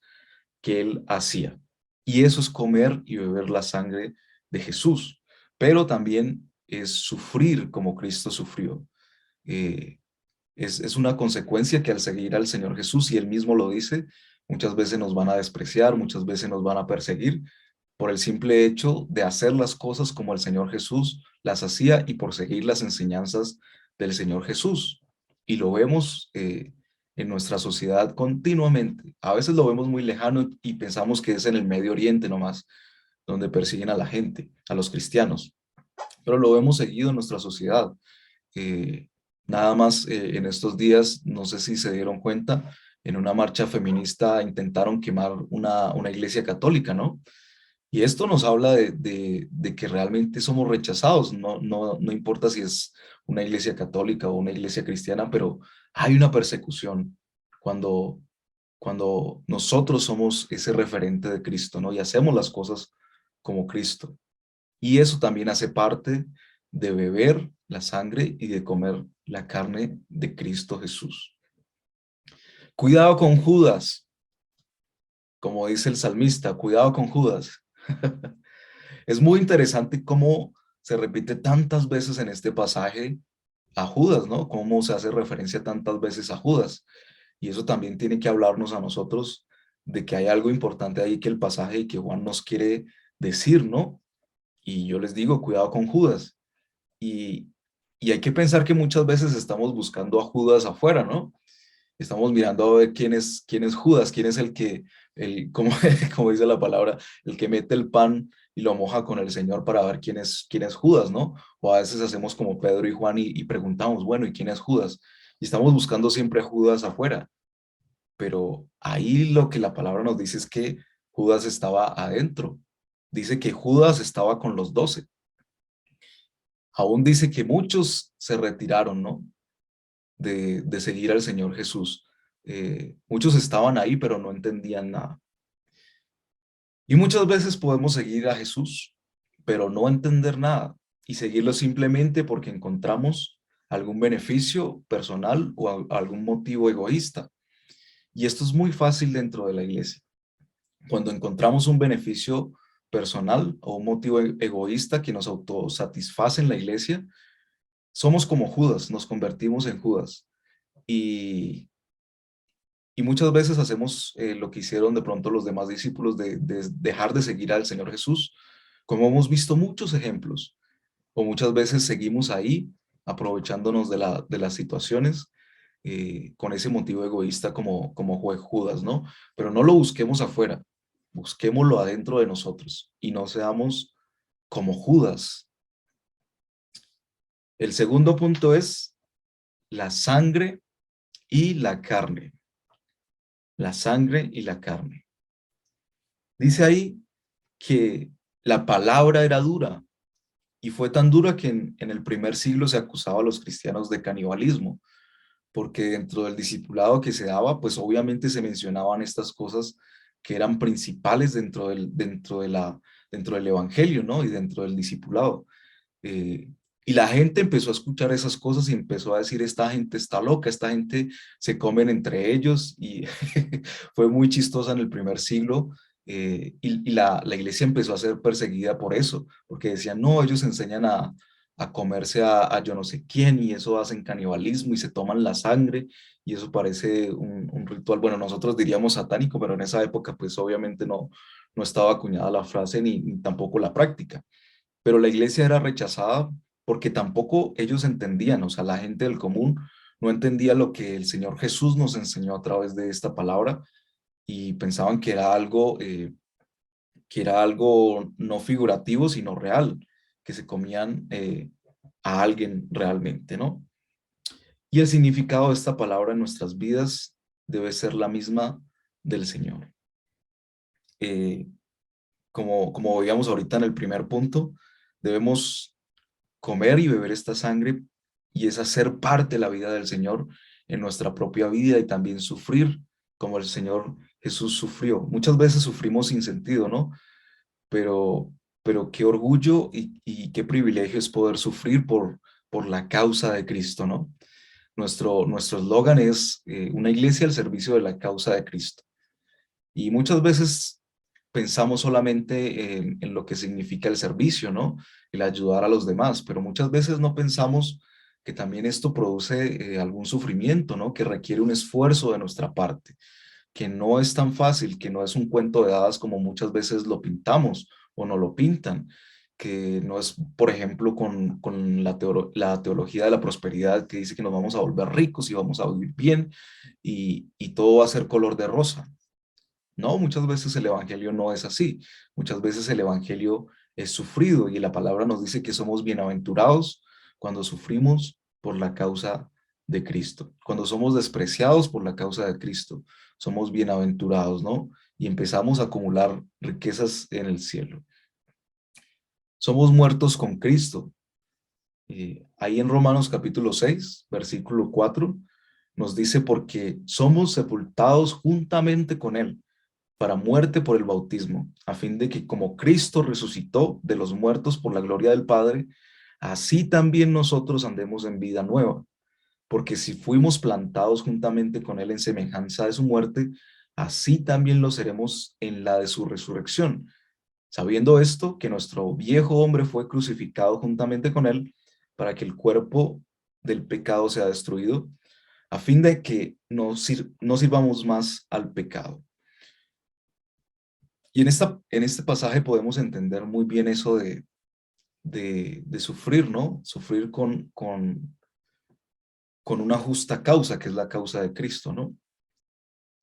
que Él hacía. Y eso es comer y beber la sangre de Jesús. Pero también es sufrir como Cristo sufrió. Es una consecuencia que al seguir al Señor Jesús, y Él mismo lo dice, muchas veces nos van a despreciar, muchas veces nos van a perseguir por el simple hecho de hacer las cosas como el Señor Jesús las hacía y por seguir las enseñanzas del Señor Jesús. Y lo vemos en nuestra sociedad continuamente. A veces lo vemos muy lejano y pensamos que es en el Medio Oriente nomás, donde persiguen a la gente, a los cristianos. Pero lo vemos seguido en nuestra sociedad. Nada más en estos días, no sé si se dieron cuenta, en una marcha feminista intentaron quemar una iglesia católica, ¿no? Y esto nos habla de que realmente somos rechazados, no importa si es una iglesia católica o una iglesia cristiana, pero hay una persecución cuando nosotros somos ese referente de Cristo, ¿no? Y hacemos las cosas como Cristo. Y eso también hace parte de beber la sangre y de comer la carne de Cristo Jesús. Cuidado con Judas, como dice el salmista, cuidado con Judas. Es muy interesante cómo se repite tantas veces en este pasaje a Judas, ¿no? Cómo se hace referencia tantas veces a Judas. Y eso también tiene que hablarnos a nosotros de que hay algo importante ahí que el pasaje y que Juan nos quiere decir, ¿no? Y yo les digo, cuidado con Judas. Y hay que pensar que muchas veces estamos buscando a Judas afuera, ¿no? Estamos mirando a ver quién es Judas, quién es el que, como, como dice la palabra, el que mete el pan y lo moja con el Señor para ver quién es Judas, ¿no? O a veces hacemos como Pedro y Juan y preguntamos, bueno, ¿y quién es Judas? Y estamos buscando siempre a Judas afuera. Pero ahí lo que la palabra nos dice es que Judas estaba adentro. Dice que Judas estaba con los 12. Aún dice que muchos se retiraron, ¿no? De seguir al Señor Jesús. Muchos estaban ahí, pero no entendían nada. Y muchas veces podemos seguir a Jesús, pero no entender nada y seguirlo simplemente porque encontramos algún beneficio personal o algún motivo egoísta. Y esto es muy fácil dentro de la iglesia. Cuando encontramos un beneficio personal o un motivo egoísta que nos autosatisface en la iglesia, somos como Judas, nos convertimos en Judas. Y muchas veces hacemos lo que hicieron de pronto los demás discípulos de dejar de seguir al Señor Jesús, como hemos visto muchos ejemplos, o muchas veces seguimos ahí aprovechándonos de las situaciones con ese motivo egoísta como fue Judas, ¿no? Pero no lo busquemos afuera, busquémoslo adentro de nosotros y no seamos como Judas. El segundo punto es la sangre y la carne. La sangre y la carne. Dice ahí que la palabra era dura y fue tan dura que en el primer siglo se acusaba a los cristianos de canibalismo, porque dentro del discipulado que se daba, pues obviamente se mencionaban estas cosas que eran principales dentro del evangelio, ¿no? Y dentro del discipulado. Eh, y la gente empezó a escuchar esas cosas y empezó a decir, esta gente está loca, esta gente se comen entre ellos, y fue muy chistosa en el primer siglo. Y la iglesia empezó a ser perseguida por eso, porque decían, no, ellos enseñan a comerse a yo no sé quién, y eso hacen canibalismo y se toman la sangre, y eso parece un ritual, bueno, nosotros diríamos satánico, pero en esa época pues obviamente no estaba acuñada la frase ni tampoco la práctica. Pero la iglesia era rechazada porque tampoco ellos entendían, o sea, la gente del común no entendía lo que el Señor Jesús nos enseñó a través de esta palabra, y pensaban que era algo no figurativo, sino real, que se comían a alguien realmente, ¿no? Y el significado de esta palabra en nuestras vidas debe ser la misma del Señor. Eh, como veíamos ahorita en el primer punto, debemos comer y beber esta sangre, y es hacer parte de la vida del Señor en nuestra propia vida, y también sufrir como el Señor Jesús sufrió. Muchas veces sufrimos sin sentido, ¿no? Pero qué orgullo y qué privilegio es poder sufrir por la causa de Cristo, ¿no? Nuestro eslogan es una iglesia al servicio de la causa de Cristo. Y muchas veces pensamos solamente en lo que significa el servicio, ¿no? El ayudar a los demás, pero muchas veces no pensamos que también esto produce algún sufrimiento, ¿no? Que requiere un esfuerzo de nuestra parte, que no es tan fácil, que no es un cuento de hadas como muchas veces lo pintamos o no lo pintan, que no es, por ejemplo, con la teología de la prosperidad, que dice que nos vamos a volver ricos y vamos a vivir bien, y todo va a ser color de rosa. No, muchas veces el evangelio no es así. Muchas veces el evangelio es sufrido, y la palabra nos dice que somos bienaventurados cuando sufrimos por la causa de Cristo. Cuando somos despreciados por la causa de Cristo, somos bienaventurados, ¿no? Y empezamos a acumular riquezas en el cielo. Somos muertos con Cristo. Ahí en Romanos capítulo 6, versículo 4, nos dice, porque somos sepultados juntamente con Él para muerte por el bautismo, a fin de que como Cristo resucitó de los muertos por la gloria del Padre, así también nosotros andemos en vida nueva. Porque si fuimos plantados juntamente con Él en semejanza de su muerte, así también lo seremos en la de su resurrección. Sabiendo esto, que nuestro viejo hombre fue crucificado juntamente con Él, para que el cuerpo del pecado sea destruido, a fin de que no sirvamos más al pecado. Y en este pasaje podemos entender muy bien eso de sufrir, ¿no? Sufrir con una justa causa, que es la causa de Cristo, ¿no?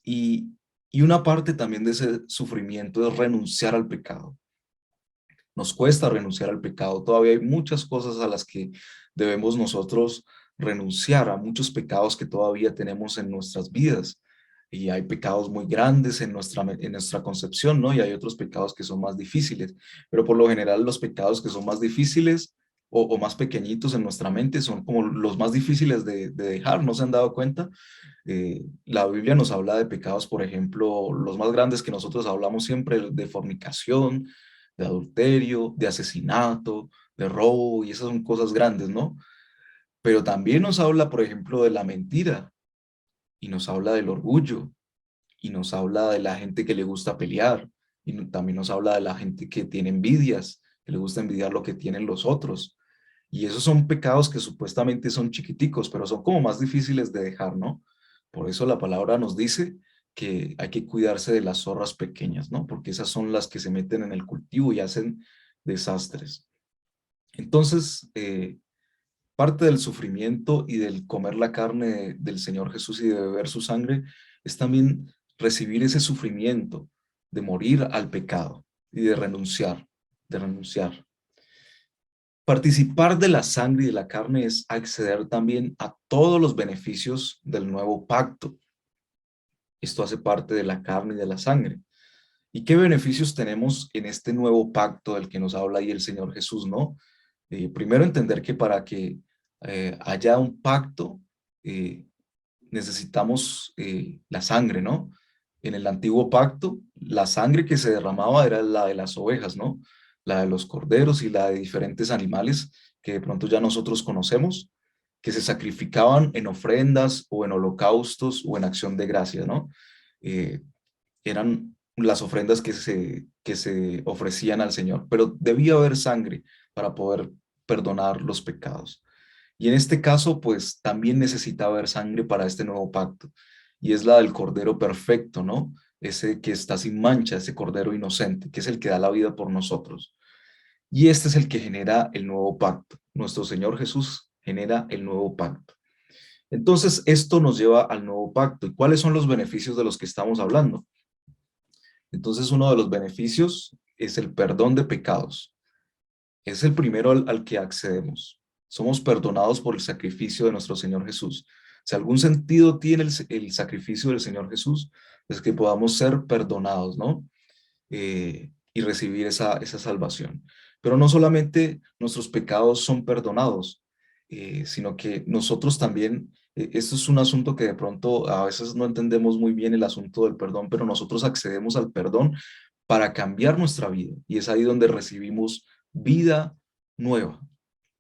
Y, y una parte también de ese sufrimiento es renunciar al pecado. Nos cuesta renunciar al pecado. Todavía hay muchas cosas a las que debemos nosotros renunciar, a muchos pecados que todavía tenemos en nuestras vidas. Y hay pecados muy grandes en nuestra concepción, ¿no? Y hay otros pecados que son más difíciles. Pero por lo general los pecados que son más difíciles o más pequeñitos en nuestra mente son como los más difíciles de dejar. ¿No se han dado cuenta? La Biblia nos habla de pecados, por ejemplo, los más grandes que nosotros hablamos siempre, de fornicación, de adulterio, de asesinato, de robo, y esas son cosas grandes, ¿no? Pero también nos habla, por ejemplo, de la mentira, y nos habla del orgullo, y nos habla de la gente que le gusta pelear, y también nos habla de la gente que tiene envidias, que le gusta envidiar lo que tienen los otros. Y esos son pecados que supuestamente son chiquiticos, pero son como más difíciles de dejar, ¿no? Por eso la palabra nos dice que hay que cuidarse de las zorras pequeñas, ¿no? Porque esas son las que se meten en el cultivo y hacen desastres. Entonces, parte del sufrimiento y del comer la carne del Señor Jesús y de beber su sangre es también recibir ese sufrimiento de morir al pecado y de renunciar, de renunciar. Participar de la sangre y de la carne es acceder también a todos los beneficios del nuevo pacto. Esto hace parte de la carne y de la sangre. ¿Y qué beneficios tenemos en este nuevo pacto del que nos habla ahí el Señor Jesús, no? Primero, entender que para que haya un pacto, necesitamos la sangre, ¿no? En el antiguo pacto, la sangre que se derramaba era la de las ovejas, ¿no? La de los corderos y la de diferentes animales que de pronto ya nosotros conocemos, que se sacrificaban en ofrendas o en holocaustos o en acción de gracia, ¿no? Eh, Eran las ofrendas que se ofrecían al Señor, pero debía haber sangre para poder perdonar los pecados. Y en este caso, pues también necesita haber sangre para este nuevo pacto, y es la del Cordero perfecto, ¿no? Ese que está sin mancha, ese Cordero inocente, que es el que da la vida por nosotros. Y este es el que genera el nuevo pacto. Nuestro Señor Jesús genera el nuevo pacto. Entonces, esto nos lleva al nuevo pacto. ¿Y cuáles son los beneficios de los que estamos hablando? Entonces, uno de los beneficios es el perdón de pecados. Es el primero al que accedemos. Somos perdonados por el sacrificio de nuestro Señor Jesús. Si algún sentido tiene el sacrificio del Señor Jesús, es que podamos ser perdonados, ¿no? Y recibir esa salvación. Pero no solamente nuestros pecados son perdonados, sino que nosotros también, esto es un asunto que de pronto a veces no entendemos muy bien el asunto del perdón, pero nosotros accedemos al perdón para cambiar nuestra vida. Y es ahí donde recibimos vida nueva.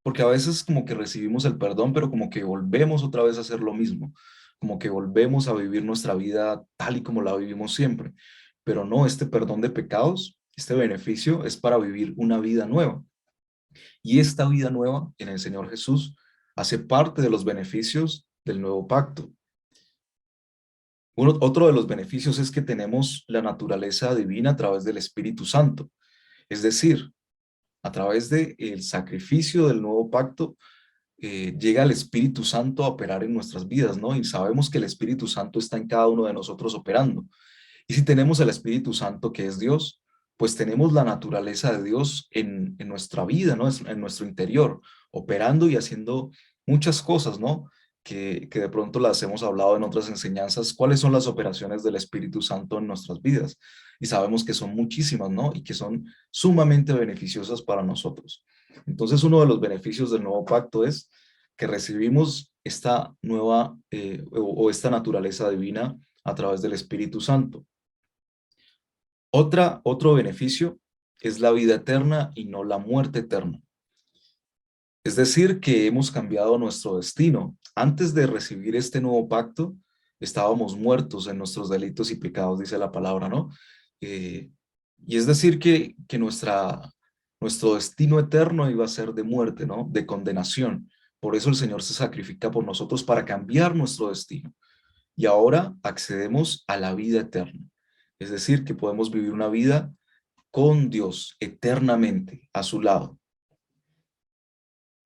Porque a veces como que recibimos el perdón, pero como que volvemos otra vez a hacer lo mismo. Como que volvemos a vivir nuestra vida tal y como la vivimos siempre. Pero no, este perdón de pecados, este beneficio es para vivir una vida nueva. Y esta vida nueva en el Señor Jesús hace parte de los beneficios del nuevo pacto. Otro de los beneficios es que tenemos la naturaleza divina a través del Espíritu Santo. Es decir, a través del sacrificio del nuevo pacto, llega el Espíritu Santo a operar en nuestras vidas, ¿no? Y sabemos que el Espíritu Santo está en cada uno de nosotros operando. Y si tenemos el Espíritu Santo, que es Dios, pues tenemos la naturaleza de Dios en nuestra vida, ¿no? En nuestro interior, operando y haciendo muchas cosas, ¿no? Que de pronto las hemos hablado en otras enseñanzas, cuáles son las operaciones del Espíritu Santo en nuestras vidas. Y sabemos que son muchísimas, ¿no? Y que son sumamente beneficiosas para nosotros. Entonces, uno de los beneficios del nuevo pacto es que recibimos esta nueva o esta naturaleza divina a través del Espíritu Santo. Otro beneficio es la vida eterna y no la muerte eterna. Es decir, que hemos cambiado nuestro destino. Antes de recibir este nuevo pacto, estábamos muertos en nuestros delitos y pecados, dice la palabra, ¿no? Y es decir, que nuestro destino eterno iba a ser de muerte, ¿no? De condenación. Por eso el Señor se sacrifica por nosotros para cambiar nuestro destino. Y ahora accedemos a la vida eterna. Es decir, que podemos vivir una vida con Dios eternamente a su lado.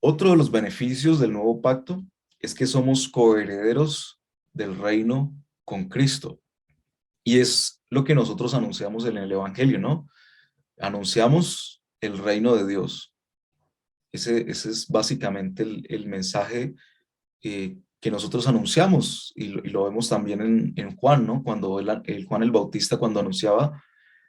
Otro de los beneficios del nuevo pacto es que somos coherederos del reino con Cristo. Y es lo que nosotros anunciamos en el Evangelio, ¿no? Anunciamos el reino de Dios. Ese es básicamente el mensaje que nosotros anunciamos, y lo vemos también en Juan, ¿no? Cuando Juan el Bautista, cuando anunciaba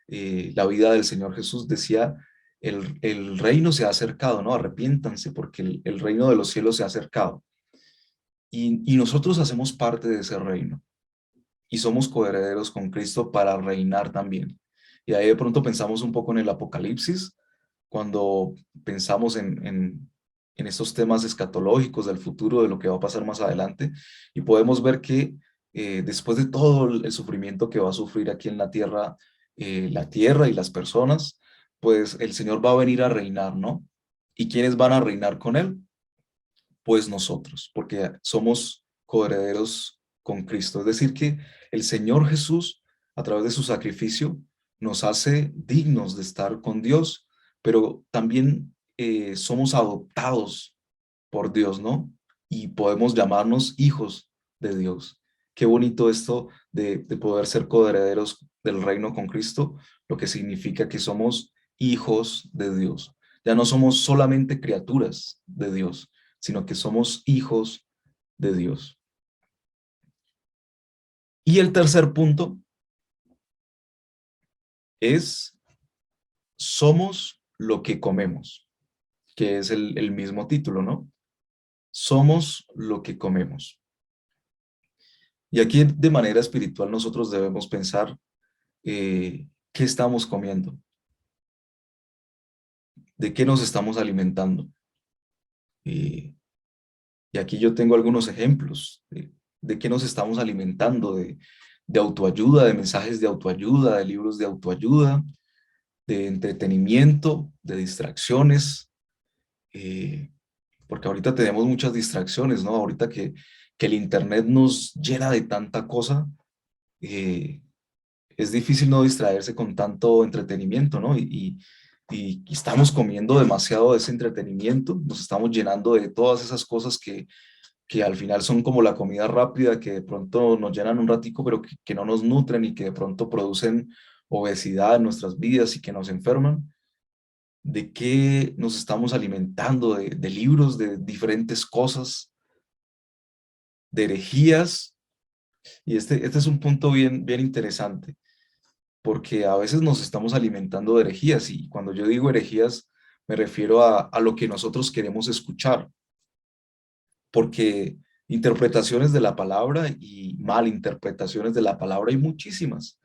la vida del Señor Jesús, decía, el reino se ha acercado, ¿no? Arrepiéntanse porque el reino de los cielos se ha acercado. Y nosotros hacemos parte de ese reino y somos coherederos con Cristo para reinar también. Y ahí de pronto pensamos un poco en el Apocalipsis, cuando pensamos en estos temas escatológicos del futuro, de lo que va a pasar más adelante, y podemos ver que después de todo el sufrimiento que va a sufrir aquí en la tierra y las personas, pues el Señor va a venir a reinar, ¿no? ¿Y quiénes van a reinar con Él? Pues nosotros, porque somos coherederos con Cristo. Es decir, que el Señor Jesús, a través de su sacrificio, nos hace dignos de estar con Dios, pero también somos adoptados por Dios, ¿no? Y podemos llamarnos hijos de Dios. Qué bonito esto de poder ser coherederos del reino con Cristo, lo que significa que somos hijos de Dios. Ya no somos solamente criaturas de Dios, sino que somos hijos de Dios. Y el tercer punto es, somos lo que comemos, que es el mismo título, ¿no? Somos lo que comemos. Y aquí de manera espiritual nosotros debemos pensar qué estamos comiendo, de qué nos estamos alimentando. Eh, y aquí yo tengo algunos ejemplos de qué nos estamos alimentando, de autoayuda, de mensajes de autoayuda, de libros de autoayuda, de entretenimiento, de distracciones, porque ahorita tenemos muchas distracciones, ¿no? Ahorita que el internet nos llena de tanta cosa, eh, es difícil no distraerse con tanto entretenimiento, ¿no? Y estamos comiendo demasiado de ese entretenimiento, nos estamos llenando de todas esas cosas que al final son como la comida rápida, que de pronto nos llenan un ratico, pero que no nos nutren y que de pronto producen obesidad en nuestras vidas y que nos enferman. ¿De qué nos estamos alimentando? De libros, de diferentes cosas, de herejías. Y este es un punto bien interesante, porque a veces nos estamos alimentando de herejías, y cuando yo digo herejías, me refiero a lo que nosotros queremos escuchar, porque interpretaciones de la palabra y malinterpretaciones de la palabra hay muchísimas.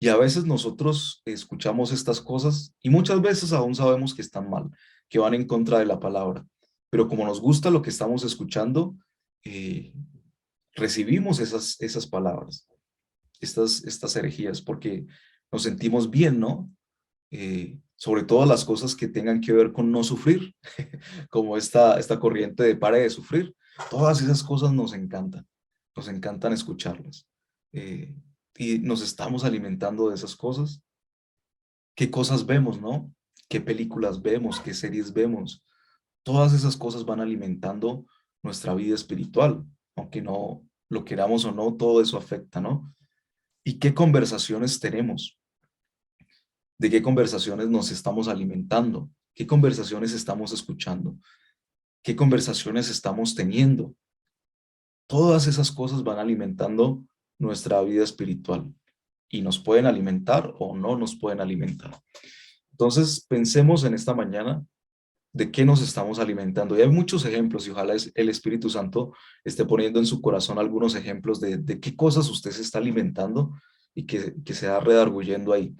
Y a veces nosotros escuchamos estas cosas y muchas veces aún sabemos que están mal, que van en contra de la palabra. Pero como nos gusta lo que estamos escuchando, eh, recibimos esas palabras, estas herejías, porque nos sentimos bien, ¿no? Sobre todo las cosas que tengan que ver con no sufrir, como esta corriente de pare de sufrir. Todas esas cosas nos encantan escucharlas. Eh, y nos estamos alimentando de esas cosas. ¿Qué cosas vemos, no? ¿Qué películas vemos? ¿Qué series vemos? Todas esas cosas van alimentando nuestra vida espiritual, aunque no lo queramos o no, todo eso afecta, ¿no? ¿Y qué conversaciones tenemos? ¿De qué conversaciones nos estamos alimentando? ¿Qué conversaciones estamos escuchando? ¿Qué conversaciones estamos teniendo? Todas esas cosas van alimentando nuestra vida espiritual y nos pueden alimentar o no nos pueden alimentar. Entonces, pensemos en esta mañana de qué nos estamos alimentando. Y hay muchos ejemplos y ojalá el Espíritu Santo esté poniendo en su corazón algunos ejemplos de qué cosas usted se está alimentando y que se va redarguyendo ahí.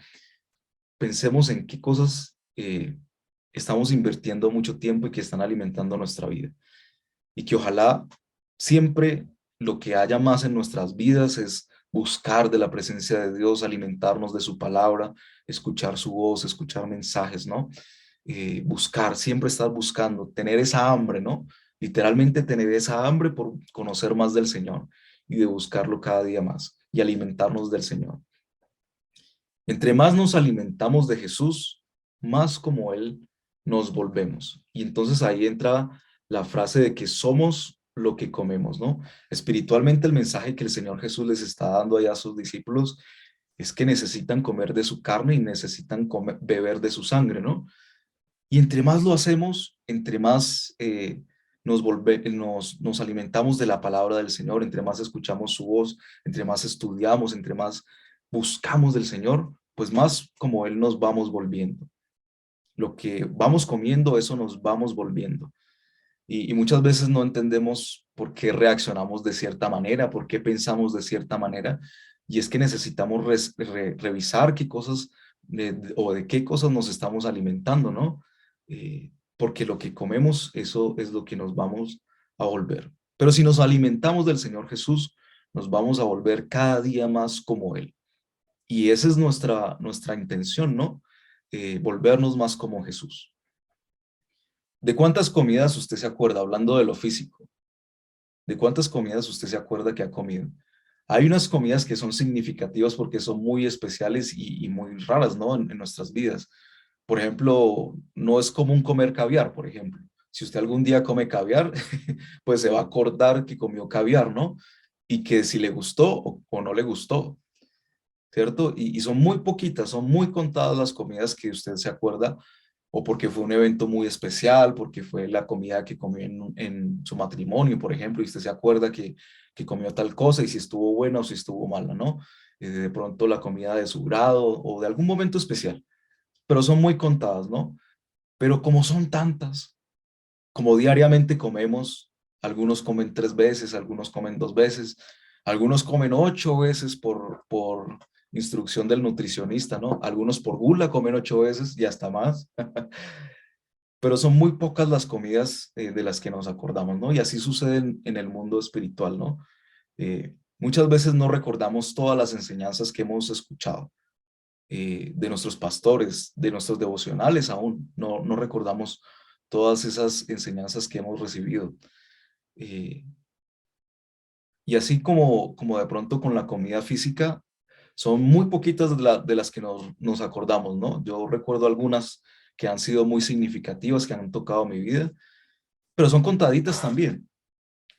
Pensemos en qué cosas estamos invirtiendo mucho tiempo y que están alimentando nuestra vida. Y que ojalá siempre lo que haya más en nuestras vidas es buscar de la presencia de Dios, alimentarnos de su palabra, escuchar su voz, escuchar mensajes, ¿no? Buscar, siempre estar buscando, tener esa hambre, ¿no? Literalmente tener esa hambre por conocer más del Señor y de buscarlo cada día más y alimentarnos del Señor. Entre más nos alimentamos de Jesús, más como Él nos volvemos. Y entonces ahí entra la frase de que somos lo que comemos, ¿no? Espiritualmente el mensaje que el Señor Jesús les está dando allá a sus discípulos es que necesitan comer de su carne y necesitan beber de su sangre, ¿no? Y entre más lo hacemos, entre más nos alimentamos de la palabra del Señor, entre más escuchamos su voz, entre más estudiamos, entre más buscamos del Señor, pues más como Él nos vamos volviendo. Lo que vamos comiendo, eso nos vamos volviendo. Y muchas veces no entendemos por qué reaccionamos de cierta manera, por qué pensamos de cierta manera. Y es que necesitamos revisar qué cosas o de qué cosas nos estamos alimentando, ¿no? Porque lo que comemos, eso es lo que nos vamos a volver. Pero si nos alimentamos del Señor Jesús, nos vamos a volver cada día más como Él. Y esa es nuestra intención, ¿no? Volvernos más como Jesús. ¿De cuántas comidas usted se acuerda, hablando de lo físico? ¿De cuántas comidas usted se acuerda que ha comido? Hay unas comidas que son significativas porque son muy especiales y muy raras, ¿no? En nuestras vidas. Por ejemplo, no es común comer caviar, por ejemplo. Si usted algún día come caviar, pues se va a acordar que comió caviar, ¿no? Y que si le gustó o no le gustó, ¿cierto? Y son muy poquitas, son muy contadas las comidas que usted se acuerda, o porque fue un evento muy especial, porque fue la comida que comió en su matrimonio, por ejemplo, y usted se acuerda que comió tal cosa y si estuvo buena o si estuvo mala, ¿no? De pronto la comida de su grado o de algún momento especial, pero son muy contadas, ¿no? Pero como son tantas, como diariamente comemos, algunos comen 3 veces, algunos comen 2 veces, Algunos comen 8 veces por instrucción del nutricionista, ¿no? Algunos por gula comen 8 veces y hasta más. Pero son muy pocas las comidas de las que nos acordamos, ¿no? Y así sucede en el mundo espiritual, ¿no? Muchas veces no recordamos todas las enseñanzas que hemos escuchado de nuestros pastores, de nuestros devocionales aún, no recordamos todas esas enseñanzas que hemos recibido. Eh, y así como de pronto con la comida física, son muy poquitas de las que nos acordamos, ¿no? Yo recuerdo algunas que han sido muy significativas, que han tocado mi vida, pero son contaditas también.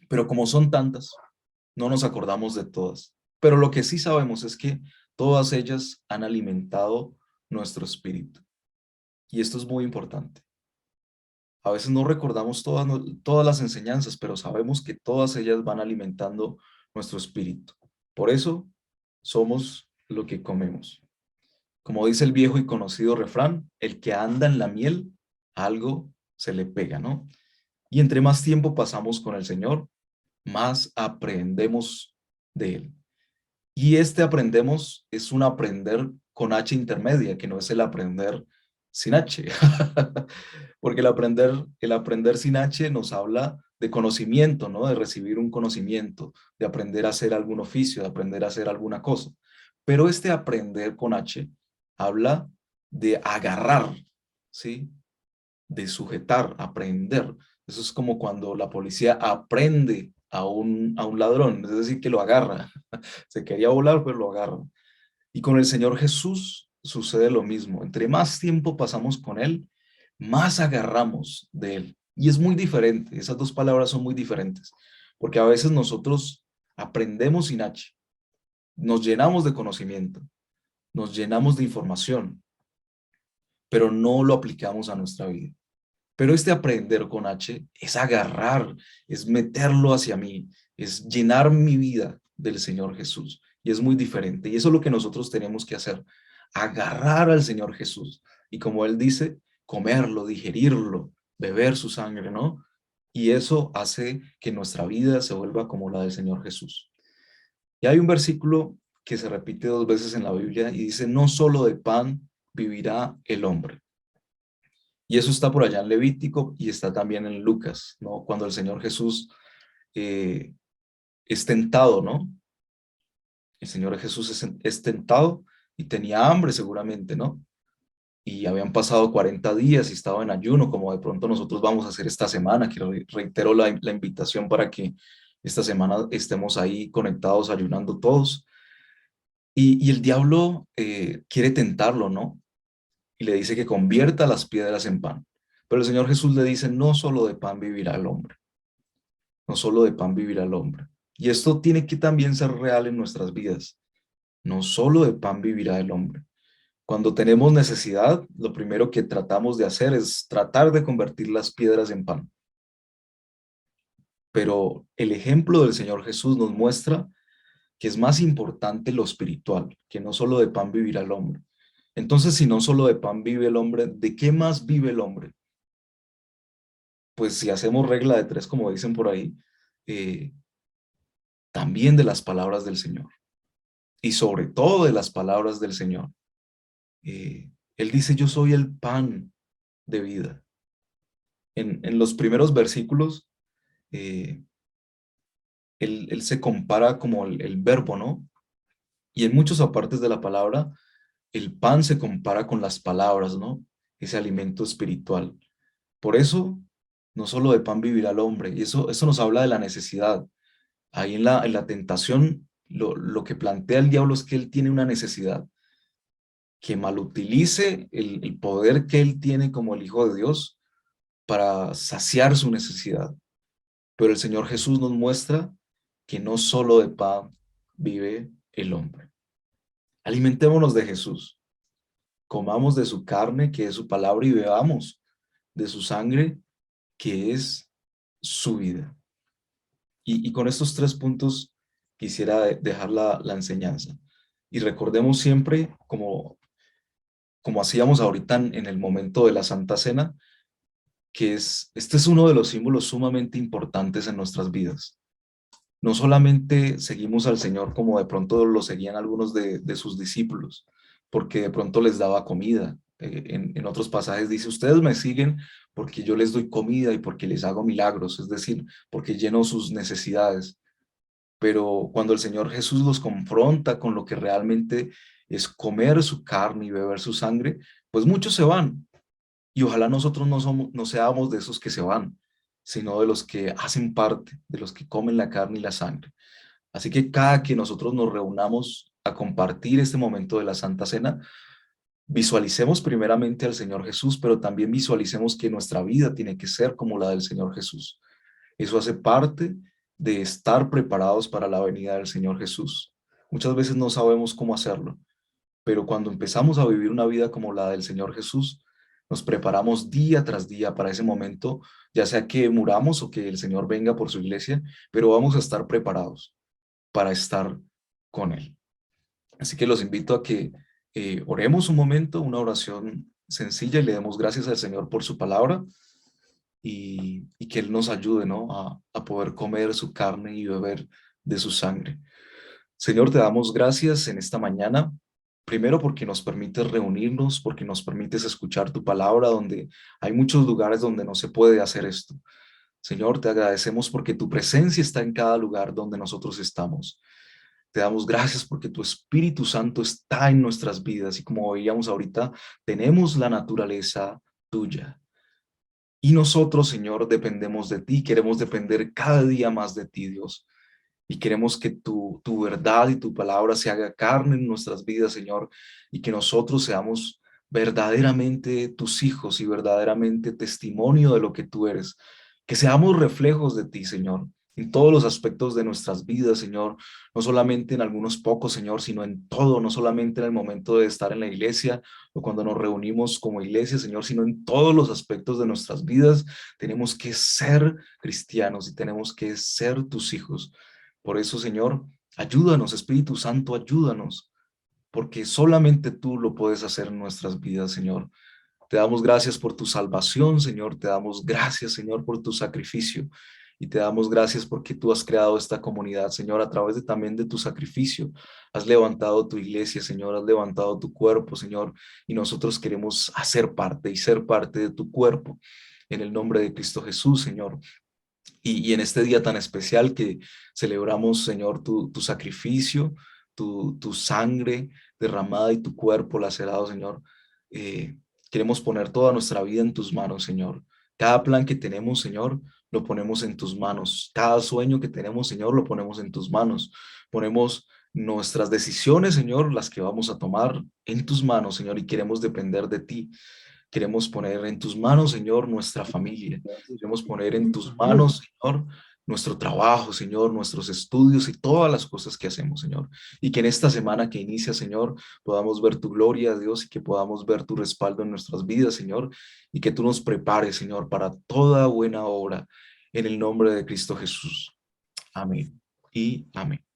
Pero como son tantas, no nos acordamos de todas. Pero lo que sí sabemos es que todas ellas han alimentado nuestro espíritu. Y esto es muy importante. A veces no recordamos todas las enseñanzas, pero sabemos que todas ellas van alimentando nuestro espíritu. Por eso somos lo que comemos. Como dice el viejo y conocido refrán, el que anda en la miel, algo se le pega, ¿no? Y entre más tiempo pasamos con el Señor, más aprendemos de Él. Y este aprendemos es un aprender con H intermedia, que no es el aprender sin H. Porque el aprender sin H nos habla de conocimiento, ¿no? De recibir un conocimiento, de aprender a hacer algún oficio, de aprender a hacer alguna cosa. Pero este aprender con H habla de agarrar, ¿sí? De sujetar, aprender. Eso es como cuando la policía aprende a un ladrón, es decir, que lo agarra. Se quería volar, pero lo agarra. Y con el Señor Jesús sucede lo mismo. Entre más tiempo pasamos con Él, más agarramos de Él. Y es muy diferente, esas dos palabras son muy diferentes, porque a veces nosotros aprendemos sin H, nos llenamos de conocimiento, nos llenamos de información, pero no lo aplicamos a nuestra vida. Pero este aprender con H es agarrar, es meterlo hacia mí, es llenar mi vida del Señor Jesús. Y es muy diferente. Y eso es lo que nosotros tenemos que hacer, agarrar al Señor Jesús. Y como Él dice, comerlo, digerirlo, beber su sangre, ¿no? Y eso hace que nuestra vida se vuelva como la del Señor Jesús. Y hay un versículo que se repite 2 veces en la Biblia y dice, no solo de pan vivirá el hombre. Y eso está por allá en Levítico y está también en Lucas, ¿no? Cuando el Señor Jesús eh, es tentado, ¿no? El Señor Jesús es tentado y tenía hambre seguramente, ¿no? Y habían pasado 40 días y estaba en ayuno, como de pronto nosotros vamos a hacer esta semana, que reitero la invitación para que esta semana estemos ahí conectados, ayunando todos. Y el diablo quiere tentarlo, ¿no? Y le dice que convierta las piedras en pan. Pero el Señor Jesús le dice, no solo de pan vivirá el hombre, no solo de pan vivirá el hombre. Y esto tiene que también ser real en nuestras vidas. No solo de pan vivirá el hombre. Cuando tenemos necesidad, lo primero que tratamos de hacer es tratar de convertir las piedras en pan. Pero el ejemplo del Señor Jesús nos muestra que es más importante lo espiritual, que no solo de pan vivirá el hombre. Entonces, si no solo de pan vive el hombre, ¿de qué más vive el hombre? Pues si hacemos regla de 3, como dicen por ahí, eh, también de las palabras del Señor. Y sobre todo de las palabras del Señor. Él dice, yo soy el pan de vida. En los primeros versículos, eh, él se compara como el verbo, ¿no? Y en muchos apartes de la palabra, el pan se compara con las palabras, ¿no? Ese alimento espiritual. Por eso, no solo de pan vivirá el hombre, y eso nos habla de la necesidad. Ahí en la tentación, lo que plantea el diablo es que él tiene una necesidad, que malutilice el poder que él tiene como el Hijo de Dios para saciar su necesidad. Pero el Señor Jesús nos muestra que no solo de pan vive el hombre. Alimentémonos de Jesús, comamos de su carne, que es su palabra, y bebamos de su sangre, que es su vida. Y con estos 3 puntos quisiera dejar la enseñanza. Y recordemos siempre, como hacíamos ahorita en el momento de la Santa Cena, que este es uno de los símbolos sumamente importantes en nuestras vidas. no solamente seguimos al Señor como de pronto lo seguían algunos de sus discípulos, porque de pronto les daba comida. En otros pasajes dice, ustedes me siguen porque yo les doy comida y porque les hago milagros, es decir, porque lleno sus necesidades. Pero cuando el Señor Jesús los confronta con lo que realmente es comer su carne y beber su sangre, pues muchos se van. Y ojalá nosotros no seamos de esos que se van, sino de los que hacen parte, de los que comen la carne y la sangre. Así que cada que nosotros nos reunamos a compartir este momento de la Santa Cena, visualicemos primeramente al Señor Jesús, pero también visualicemos que nuestra vida tiene que ser como la del Señor Jesús. Eso hace parte de estar preparados para la venida del Señor Jesús. Muchas veces no sabemos cómo hacerlo, pero cuando empezamos a vivir una vida como la del Señor Jesús, nos preparamos día tras día para ese momento, ya sea que muramos o que el Señor venga por su iglesia, pero vamos a estar preparados para estar con Él. Así que los invito a que oremos un momento, una oración sencilla, y le demos gracias al Señor por su palabra y que Él nos ayude, ¿no? A poder comer su carne y beber de su sangre. Señor, te damos gracias en esta mañana, primero porque nos permites reunirnos, porque nos permites escuchar tu palabra, donde hay muchos lugares donde no se puede hacer esto. Señor, te agradecemos porque tu presencia está en cada lugar donde nosotros estamos. Te damos gracias porque tu Espíritu Santo está en nuestras vidas y como veíamos ahorita, tenemos la naturaleza tuya. Y nosotros, Señor, dependemos de ti, queremos depender cada día más de ti, Dios. Y queremos que tu verdad y tu palabra se haga carne en nuestras vidas, Señor, y que nosotros seamos verdaderamente tus hijos y verdaderamente testimonio de lo que tú eres. Que seamos reflejos de ti, Señor, en todos los aspectos de nuestras vidas, Señor, no solamente en algunos pocos, Señor, sino en todo, no solamente en el momento de estar en la iglesia o cuando nos reunimos como iglesia, Señor, sino en todos los aspectos de nuestras vidas. Tenemos que ser cristianos y tenemos que ser tus hijos. Por eso, Señor, ayúdanos, Espíritu Santo, ayúdanos, porque solamente tú lo puedes hacer en nuestras vidas, Señor. Te damos gracias por tu salvación, Señor. Te damos gracias, Señor, por tu sacrificio. Y te damos gracias porque tú has creado esta comunidad, Señor, a través también de tu sacrificio. Has levantado tu iglesia, Señor, has levantado tu cuerpo, Señor, y nosotros queremos hacer parte y ser parte de tu cuerpo. En el nombre de Cristo Jesús, Señor. Y en este día tan especial que celebramos, Señor, tu sacrificio, tu sangre derramada y tu cuerpo lacerado, Señor, eh, queremos poner toda nuestra vida en tus manos, Señor. Cada plan que tenemos, Señor, lo ponemos en tus manos. Cada sueño que tenemos, Señor, lo ponemos en tus manos. Ponemos nuestras decisiones, Señor, las que vamos a tomar en tus manos, Señor, y queremos depender de ti. Queremos poner en tus manos, Señor, nuestra familia. Queremos poner en tus manos, Señor, nuestro trabajo, Señor, nuestros estudios y todas las cosas que hacemos, Señor. Y que en esta semana que inicia, Señor, podamos ver tu gloria, Dios, y que podamos ver tu respaldo en nuestras vidas, Señor, y que tú nos prepares, Señor, para toda buena obra, en el nombre de Cristo Jesús. Amén y amén.